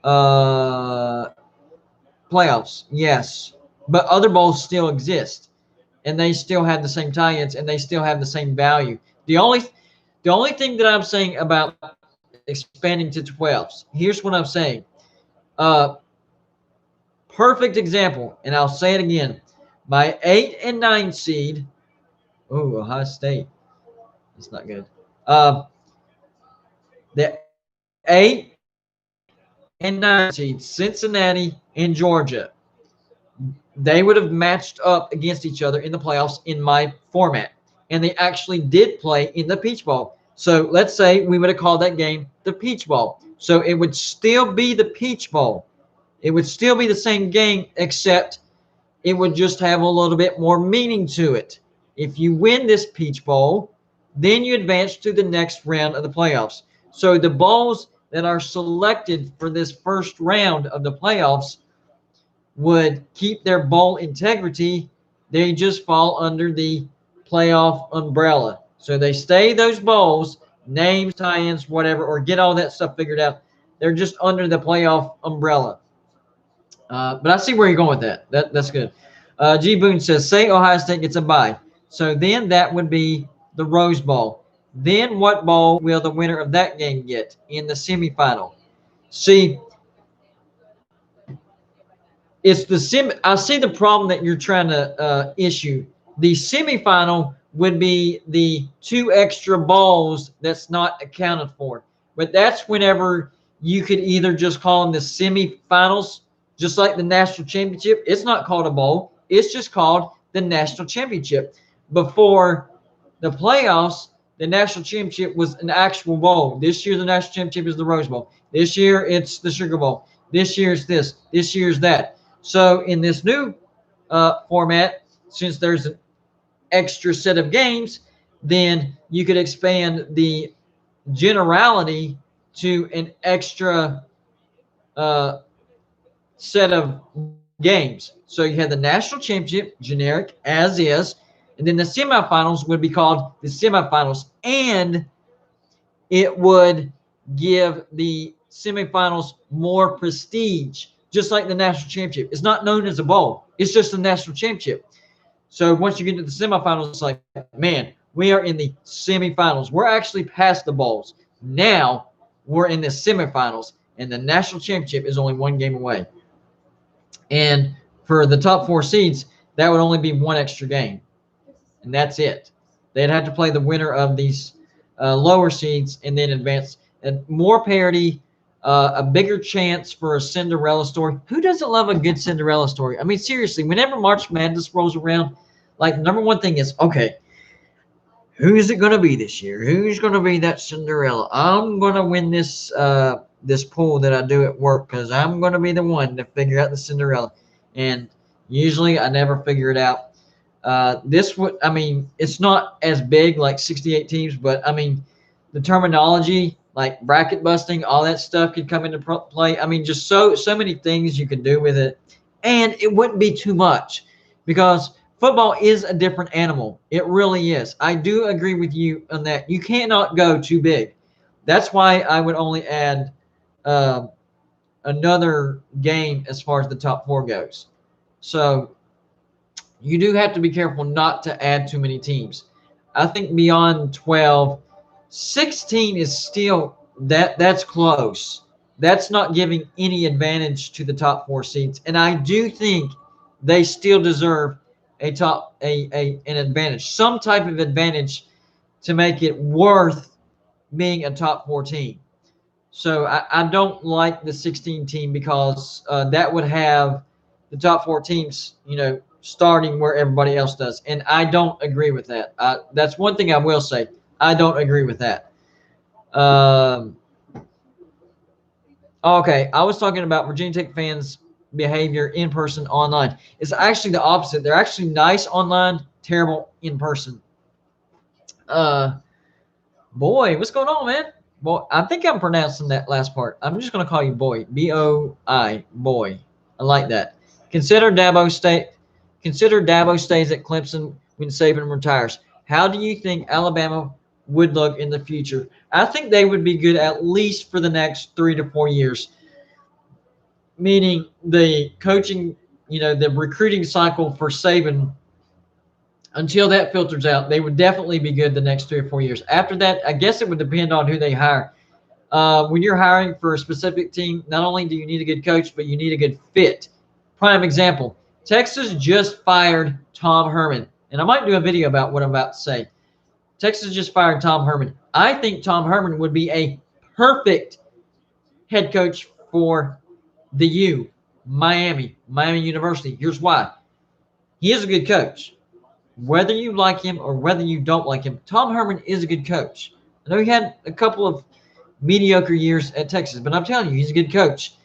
Playoffs, yes. But other bowls still exist. And they still have the same tie-ins and they still have the same value. The only thing that I'm saying about expanding to 12s, here's what I'm saying. Perfect example, and I'll say it again. My 8 and 9 seed, Ohio State. That's not good. The 8 and 9 seed, Cincinnati and Georgia, they would have matched up against each other in the playoffs in my format. And they actually did play in the Peach Bowl. So let's say we would have called that game the Peach Bowl. So it would still be the Peach Bowl. It would still be the same game, except it would just have a little bit more meaning to it. If you win this Peach Bowl, then you advance to the next round of the playoffs. So the bowls that are selected for this first round of the playoffs would keep their bowl integrity. They just fall under the playoff umbrella. So they stay those bowls, names, tie-ins, whatever, or get all that stuff figured out. They're just under the playoff umbrella. But I see where you're going with that. That's good. G. Boone says, say Ohio State gets a bye. So then that would be the Rose Bowl. Then what bowl will the winner of that game get in the semifinal? See, it's the I see the problem that you're trying to issue. The semifinal would be the 2 extra bowls that's not accounted for. But that's whenever you could either just call them the semifinals, just like the national championship. It's not called a bowl. It's just called the national championship. Before the playoffs, the national championship was an actual bowl. This year, the national championship is the Rose Bowl. This year, it's the Sugar Bowl. This year's this. This year's that. So in this new format, since there's an extra set of games, then you could expand the generality to an extra set of games. So you have the national championship, generic, as is, and then the semifinals would be called the semifinals, and it would give the semifinals more prestige, just like the national championship. It's not known as a bowl. It's just the national championship. So once you get to the semifinals, it's like, man, we are in the semifinals. We're actually past the bowls. Now we're in the semifinals, and the national championship is only 1 game away. And for the top 4 seeds, that would only be 1 extra game. And that's it. They'd have to play the winner of these lower seeds and then advance. And more parity, a bigger chance for a Cinderella story. Who doesn't love a good Cinderella story? I mean, seriously, whenever March Madness rolls around, like, number one thing is, okay, who is it going to be this year? Who's going to be that Cinderella? I'm going to win this this pool that I do at work because I'm going to be the one to figure out the Cinderella. And usually I never figure it out. This would, I mean, it's not as big like 68 teams, but I mean, the terminology, like bracket busting, all that stuff could come into play. I mean, just so many things you could do with it, and it wouldn't be too much because football is a different animal. It really is. I do agree with you on that. You cannot go too big. That's why I would only add another game as far as the top 4 goes. So you do have to be careful not to add too many teams. I think beyond 12, 16 is still that's close. That's not giving any advantage to the top 4 seeds. And I do think they still deserve an advantage, some type of advantage to make it worth being a top 4 team. So I don't like the 16 team because that would have the top 4 teams, starting where everybody else does. And I don't agree with that. That's one thing I will say. I don't agree with that. Okay, I was talking about Virginia Tech fans' behavior in person, online. It's actually the opposite. They're actually nice online, terrible in person. Boy, what's going on, man? Boy, I think I'm pronouncing that last part. I'm just going to call you Boy. B-O-I, Boy. I like that. Consider Dabo stays at Clemson when Saban retires. How do you think Alabama would look in the future? I think they would be good at least for the next 3 to 4 years. Meaning the coaching, the recruiting cycle for Saban, until that filters out, they would definitely be good the next 3 or 4 years. After that, I guess it would depend on who they hire. When you're hiring for a specific team, not only do you need a good coach, but you need a good fit. Prime example, Texas just fired Tom Herman. And I might do a video about what I'm about to say. Texas just fired Tom Herman. I think Tom Herman would be a perfect head coach for the U, Miami University. Here's why. He is a good coach. Whether you like him or whether you don't like him, Tom Herman is a good coach. I know he had a couple of mediocre years at Texas, but I'm telling you, he's a good coach.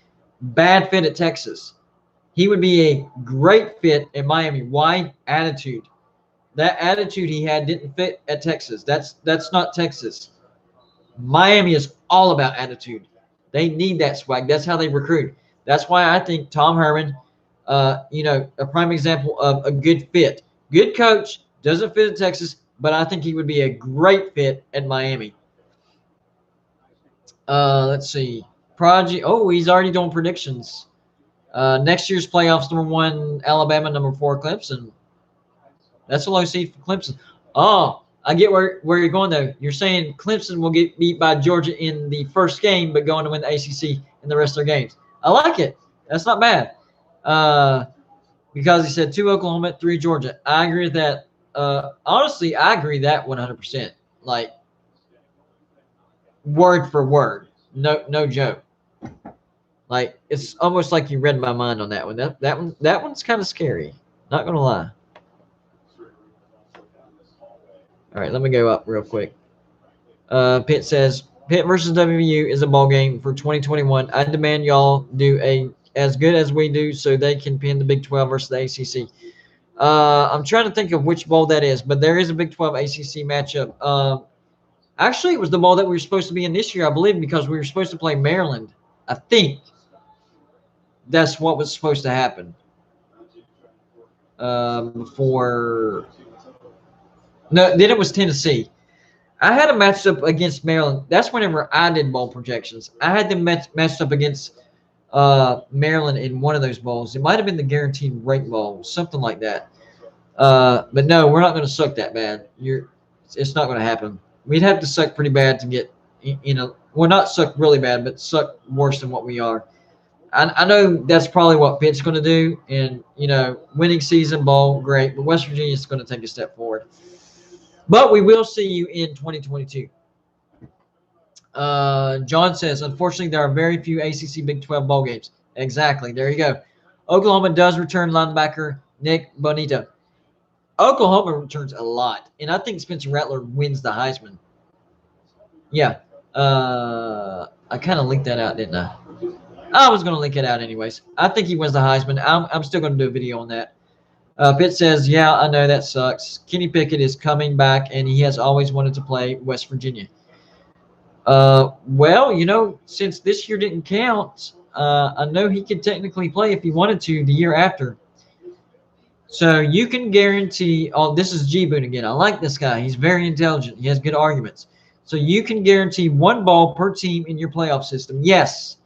Bad fit at Texas. He would be a great fit at Miami. Why? Attitude. That attitude he had didn't fit at Texas. That's not Texas. Miami is all about attitude. They need that swag. That's how they recruit. That's why I think Tom Herman, a prime example of a good fit. Good coach, doesn't fit in Texas, but I think he would be a great fit at Miami. Let's see. Prodigy. Oh, he's already doing predictions. Next year's playoffs, number 1, Alabama, number 4, Clemson. That's a low seed for Clemson. Oh, I get where you're going, though. You're saying Clemson will get beat by Georgia in the first game, but going to win the ACC in the rest of their games. I like it. That's not bad. Because he said 2 Oklahoma, 3 Georgia. I agree with that. Honestly, I agree that 100%. Like, word for word. No joke. Like, it's almost like you read my mind on that one. That one's kind of scary. Not gonna lie. All right, let me go up real quick. Pitt says Pitt versus WVU is a ball game for 2021. I demand y'all do as good as we do so they can pin the Big 12 versus the ACC. I'm trying to think of which bowl that is, but there is a Big 12 ACC matchup. Actually, it was the bowl that we were supposed to be in this year, I believe, because we were supposed to play Maryland. I think that's what was supposed to happen. Before. No, then it was Tennessee. I had a matchup against Maryland. That's whenever I did bowl projections. I had them matched up against Maryland in one of those bowls. It might have been the Guaranteed Rate Bowl, something like that. But no, we're not going to suck that bad. It's not going to happen. We'd have to suck pretty bad to get, well, not suck really bad, but suck worse than what we are. I know that's probably what Pitt's going to do, and winning season bowl, great, but West Virginia is going to take a step forward. But we will see you in 2022. John says, unfortunately, there are very few ACC Big 12 bowl games. Exactly. There you go. Oklahoma does return linebacker Nick Bonito. Oklahoma returns a lot, and I think Spencer Rattler wins the Heisman. Yeah. I kind of linked that out, didn't I? I was going to link it out anyways. I think he wins the Heisman. I'm still going to do a video on that. Pitt says, yeah, I know that sucks. Kenny Pickett is coming back, and he has always wanted to play West Virginia. Well, since this year didn't count, I know he could technically play if he wanted to the year after. So you can guarantee – oh, this is G Boone again. I like this guy. He's very intelligent. He has good arguments. So you can guarantee 1 ball per team in your playoff system. Yes,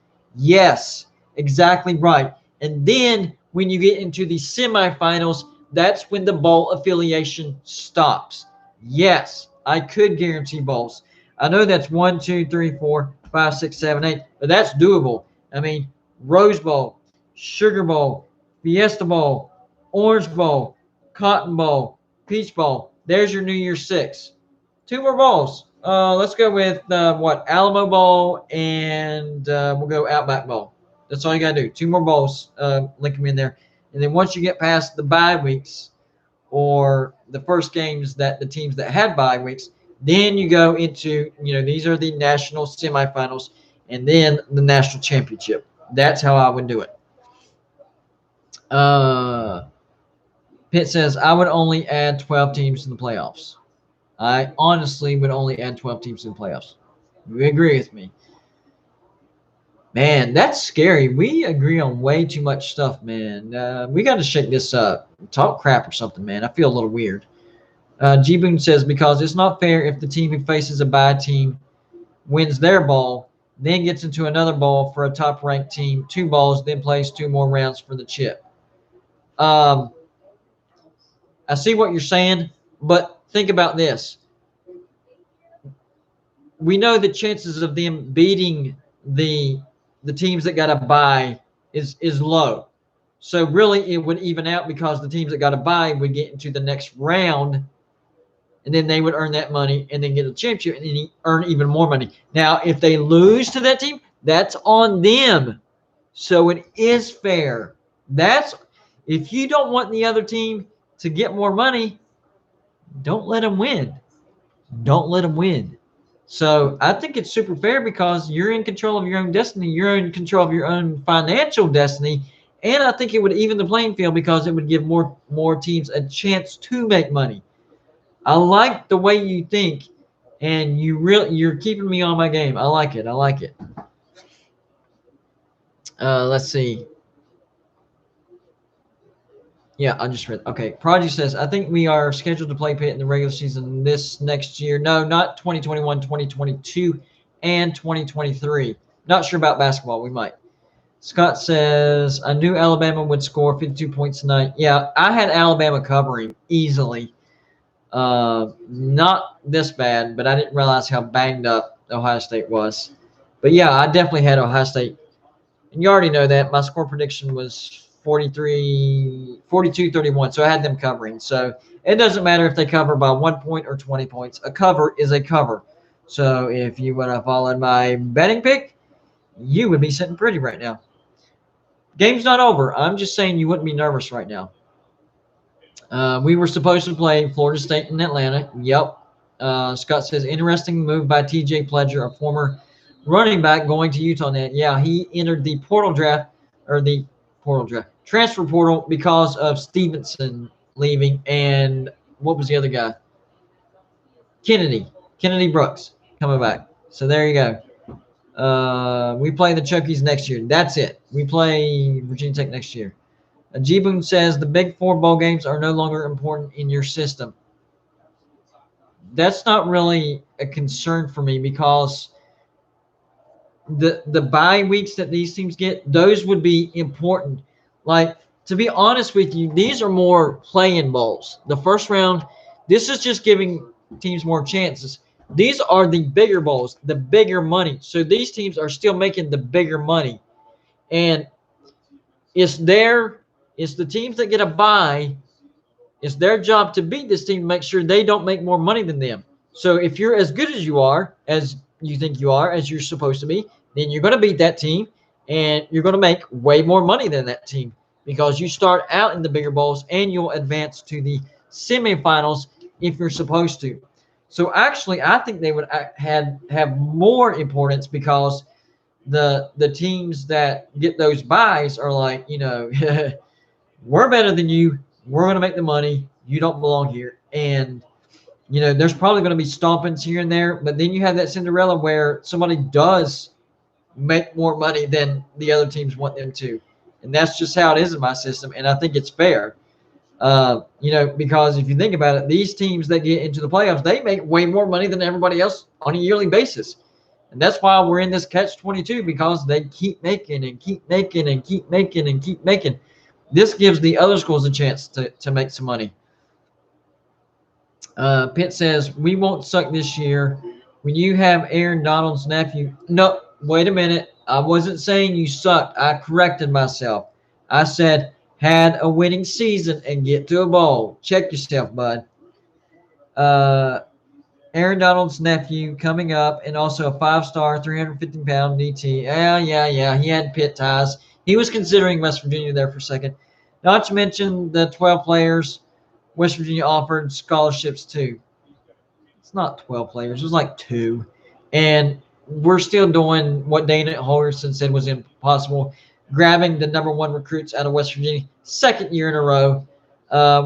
exactly right. And then when you get into the semifinals, that's when the bowl affiliation stops. Yes, I could guarantee bowls. I know that's 1, 2, 3, 4, 5, 6, 7, 8, but that's doable. I mean, Rose Bowl, Sugar Bowl, Fiesta Bowl, Orange Bowl, Cotton Bowl, Peach Bowl. There's your New Year's 6. 2 more bowls. Let's go with Alamo Bowl, and we'll go Outback Bowl. That's all you got to do. 2 more bowls. Link them in there. And then once you get past the bye weeks or the first games that the teams that had bye weeks, then you go into, these are the national semifinals and then the national championship. That's how I would do it. Pitt says, I would only add 12 teams to the playoffs. I honestly would only add 12 teams to the playoffs. You agree with me? Man, that's scary. We agree on way too much stuff, man. We got to shake this up. Talk crap or something, man. I feel a little weird. G Boone says, because it's not fair if the team who faces a bye team wins their ball, then gets into another ball for a top-ranked team, 2 balls, then plays 2 more rounds for the chip. I see what you're saying, but think about this. We know the chances of them beating the teams that got a bye is low. So really it would even out because the teams that got a bye would get into the next round, and then they would earn that money and then get a championship and then earn even more money. Now, if they lose to that team, that's on them. So it is fair. If you don't want the other team to get more money, don't let them win. Don't let them win. So I think it's super fair because you're in control of your own destiny. You're in control of your own financial destiny. And I think it would even the playing field because it would give more teams a chance to make money. I like the way you think, and you're keeping me on my game. I like it. I like it. Let's see. Yeah, I just read. Okay, Prodigy says, I think we are scheduled to play Pitt in the regular season this next year. No, not 2021, 2022, and 2023. Not sure about basketball. We might. Scott says, I knew Alabama would score 52 points tonight. Yeah, I had Alabama covering easily. Not this bad, but I didn't realize how banged up Ohio State was. But yeah, I definitely had Ohio State. And you already know that. My score prediction was 42-31. So I had them covering. So it doesn't matter if they cover by 1 point or 20 points. A cover is a cover. So if you would have followed my betting pick, you would be sitting pretty right now. Game's not over. I'm just saying you wouldn't be nervous right now. We were supposed to play Florida State in Atlanta. Yep. Scott says, interesting move by TJ Pledger, a former running back going to Utah net. Yeah, he entered the transfer portal because of Stevenson leaving. And what was the other guy? Kennedy Brooks coming back. So there you go. We play the Chunkies next year. That's it. We play Virginia Tech next year. G-Boom says the Big Four bowl games are no longer important in your system. That's not really a concern for me because the bye weeks that these teams get, those would be important. Like, to be honest with you, these are more play-in bowls. The first round, this is just giving teams more chances. These are the bigger bowls, the bigger money. So these teams are still making the bigger money. And it's the teams that get a bye, it's their job to beat this team to make sure they don't make more money than them. So if you're as good as you are, as you think you are, as you're supposed to be, then you're going to beat that team and you're going to make way more money than that team because you start out in the bigger bowls and you'll advance to the semifinals if you're supposed to. So actually, I think they would have more importance because the teams that get those buys are like, we're better than you. We're going to make the money. You don't belong here. And, there's probably going to be stompings here and there. But then you have that Cinderella where somebody does make more money than the other teams want them to. And that's just how it is in my system. And I think it's fair. Because if you think about it, these teams that get into the playoffs, they make way more money than everybody else on a yearly basis. And that's why we're in this catch-22 because they keep making and keep making and keep making and keep making. This gives the other schools a chance to make some money. Pitt says, we won't suck this year. When you have Aaron Donald's nephew. No, wait a minute. I wasn't saying you sucked. I corrected myself. I said, had a winning season and get to a bowl. Check yourself, bud. Aaron Donald's nephew coming up and also a 5-star, 350-pound DT. Yeah. He had Pitt ties. He was considering West Virginia there for a second. Not to mention the 12 players West Virginia offered scholarships to. It's not 12 players. It was like 2. And we're still doing what Dana Holgorsen said was impossible, grabbing the number 1 recruits out of West Virginia, second year in a row.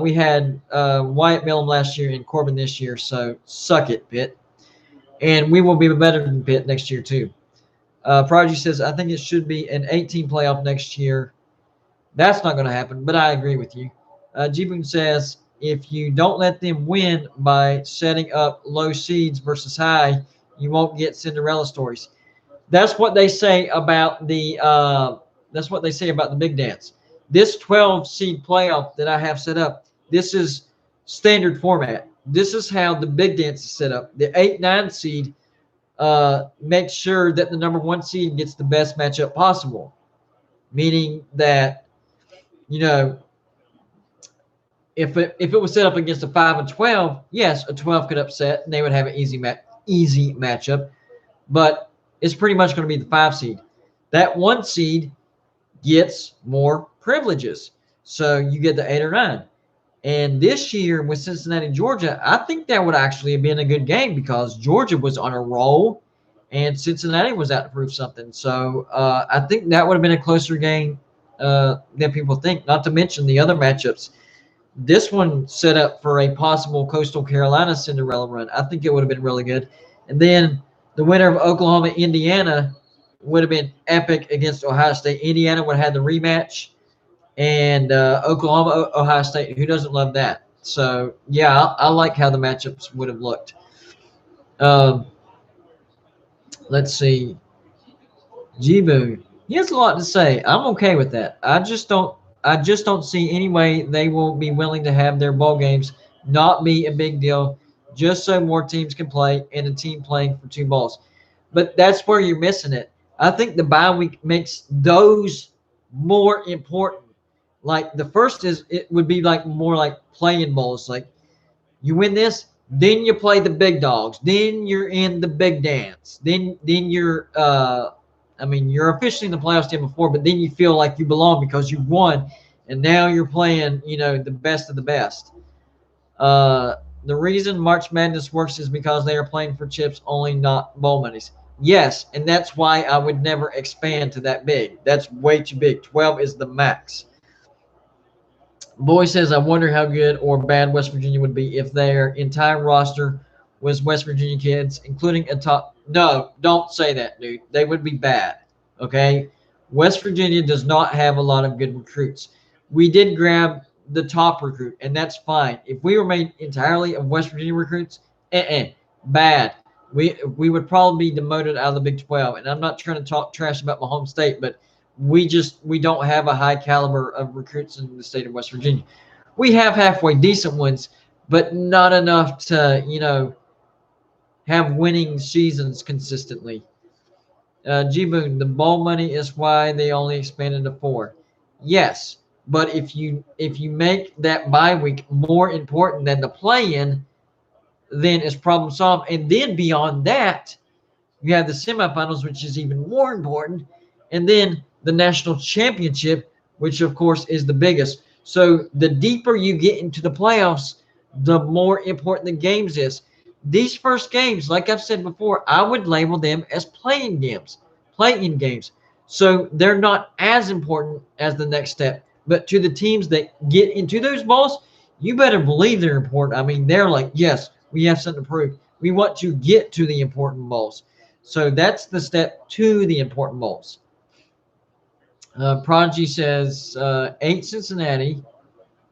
We had Wyatt Millam last year and Corbin this year, so suck it, Pitt. And we will be better than Pitt next year, too. Prodigy says, I think it should be an 18 playoff next year. That's not going to happen, but I agree with you. G-Boom says, if you don't let them win by setting up low seeds versus high, you won't get Cinderella stories. That's what they say about the big dance. This 12 seed playoff that I have set up, this is standard format. This is how the big dance is set up. The 8-9 seed makes sure that the number 1 seed gets the best matchup possible, meaning that, if it was set up against a 5 and 12, yes, a 12 could upset and they would have an easy matchup, but it's pretty much going to be the 5 seed. That 1 seed gets more privileges. So you get the 8 or 9. And this year with Cincinnati, Georgia, I think that would actually have been a good game because Georgia was on a roll and Cincinnati was out to prove something. So I think that would have been a closer game than people think, not to mention the other matchups. This one set up for a possible Coastal Carolina Cinderella run. I think it would have been really good. And then the winner of Oklahoma, Indiana would have been epic against Ohio State. Indiana would have had the rematch and Oklahoma, Ohio State. Who doesn't love that? So yeah, I like how the matchups would have looked. Um, let's see, Jibu. He has a lot to say. I'm okay with that. I just don't see any way they will be willing to have their bowl games not be a big deal, just so more teams can play and a team playing for two bowls. But that's where you're missing it. I think the bye week makes those more important. Like the first is it would be like more like playing bowls. Like you win this, then you play the big dogs, then you're in the big dance, then you're I mean you're officially in the playoffs team before, but then you feel like you belong because you won, and now you're playing the best of the best. The reason March Madness works is because they are playing for chips only, not bowl monies. Yes, and that's why I would never expand to that big. That's way too big. 12 is the max. Boy says, I wonder how good or bad West Virginia would be if their entire roster was West Virginia kids, including a top. No, don't say that, dude. They would be bad. Okay? West Virginia does not have a lot of good recruits. We did grab the top recruit, and that's fine. If we were made entirely of West Virginia recruits, bad. We would probably be demoted out of the Big 12. And I'm not trying to talk trash about my home state, but we don't have a high caliber of recruits in the state of West Virginia. We have halfway decent ones, but not enough to have winning seasons consistently. G Boone, the bowl money is why they only expanded to 4. Yes, but if you make that bye week more important than the play-in, then it's problem solved. And then beyond that, you have the semifinals, which is even more important, and then the national championship, which of course is the biggest. So the deeper you get into the playoffs, the more important the games is. These first games, like I've said before, I would label them as playing games, playing games. So they're not as important as the next step. But to the teams that get into those bowls, you better believe they're important. I mean, they're like, yes, we have something to prove. We want to get to the important bowls. So that's the step to the important bowls. Prodigy says 8 Cincinnati,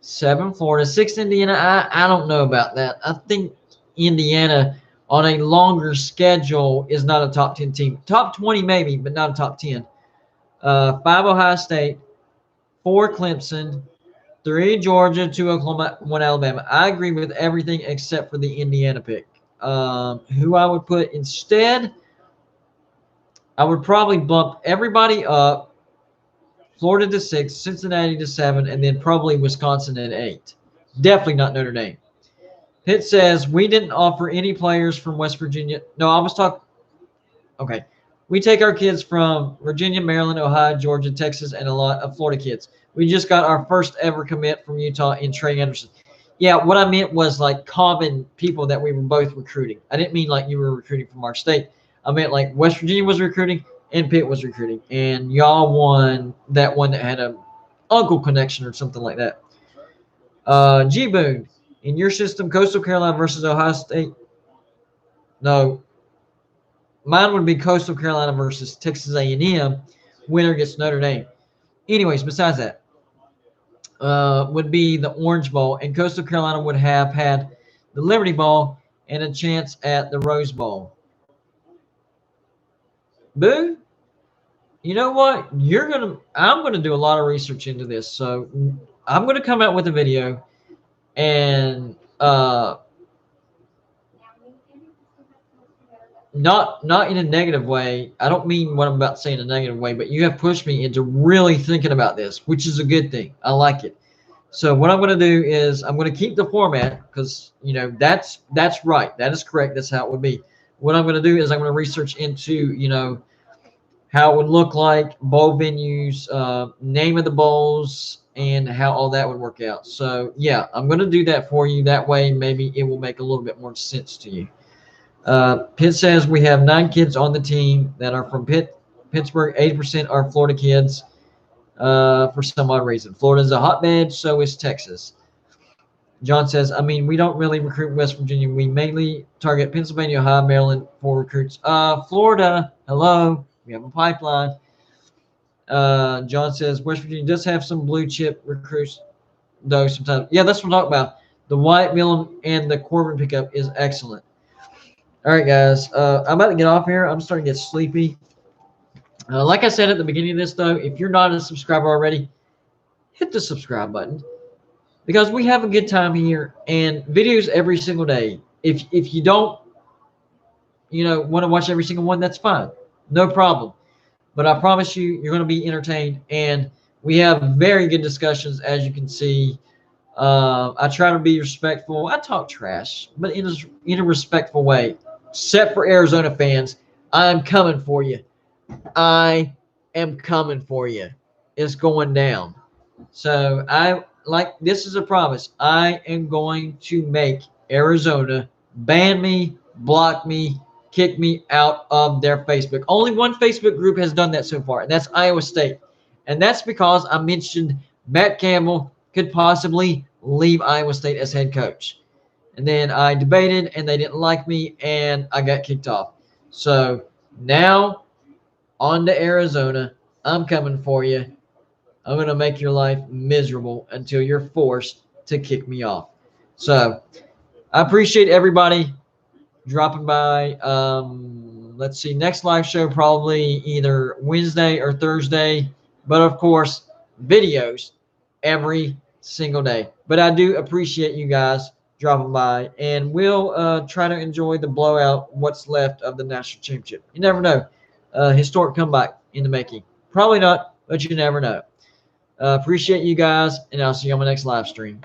7 Florida, 6 Indiana. I don't know about that. I think Indiana on a longer schedule is not a top 10 team. Top 20 maybe, but not a top 10. 5 Ohio State, 4 Clemson, 3 Georgia, 2 Oklahoma, 1 Alabama. I agree with everything except for the Indiana pick. Who I would put instead, I would probably bump everybody up. Florida to 6, Cincinnati to 7, and then probably Wisconsin at 8. Definitely not Notre Dame. Pitt says, we didn't offer any players from West Virginia. No, I was talking. Okay. We take our kids from Virginia, Maryland, Ohio, Georgia, Texas, and a lot of Florida kids. We just got our first ever commit from Utah in Trey Anderson. Yeah, what I meant was like common people that we were both recruiting. I didn't mean like you were recruiting from our state. I meant like West Virginia was recruiting and Pitt was recruiting. And y'all won that one that had a uncle connection or something like that. G Boone, in your system, Coastal Carolina versus Ohio State. No, mine would be Coastal Carolina versus Texas A&M. Winner gets Notre Dame. Anyways, besides that, would be the Orange Bowl, and Coastal Carolina would have had the Liberty Bowl and a chance at the Rose Bowl. Boo, you know what? I'm gonna do a lot of research into this, so I'm gonna come out with a video, and not in a negative way. I don't mean what I'm about to say in a negative way, but you have pushed me into really thinking about this, which is a good thing. I like it. So what I'm going to do is I'm going to keep the format because, that's right. That is correct. That's how it would be. What I'm going to do is I'm going to research into, how it would look like, bowl venues, name of the bowls, and how all that would work out. So yeah, I'm going to do that for you. That way, maybe it will make a little bit more sense to you. Pitt says we have 9 kids on the team that are from Pittsburgh. 80% are Florida kids for some odd reason. Florida's a hotbed, so is Texas. John says, I mean, we don't really recruit West Virginia. We mainly target Pennsylvania, Ohio, Maryland for recruits. Florida, hello, we have a pipeline. John says, West Virginia does have some blue chip recruits, though, sometimes. Yeah, that's what I'm talking about. The Wyatt Millen and the Corbin pickup is excellent. All right, guys, I'm about to get off here. I'm starting to get sleepy. Like I said at the beginning of this, though, if you're not a subscriber already, hit the subscribe button, because we have a good time here and videos every single day. If you don't, want to watch every single one, that's fine. No problem. But I promise you, you're going to be entertained. And we have very good discussions, as you can see. I try to be respectful. I talk trash, but in a respectful way. Except for Arizona fans, I'm coming for you. I am coming for you. It's going down. So this is a promise. I am going to make Arizona ban me, block me, kick me out of their Facebook. Only one Facebook group has done that so far, and that's Iowa State. And that's because I mentioned Matt Campbell could possibly leave Iowa State as head coach. And then I debated, and they didn't like me, and I got kicked off. So now on to Arizona. I'm coming for you. I'm going to make your life miserable until you're forced to kick me off. So I appreciate everybody dropping by. Let's see, next live show probably either Wednesday or Thursday. But, of course, videos every single day. But I do appreciate you guys dropping by. And we'll try to enjoy the blowout, what's left of the national championship. You never know. Historic comeback in the making. Probably not, but you never know. Appreciate you guys, and I'll see you on my next live stream.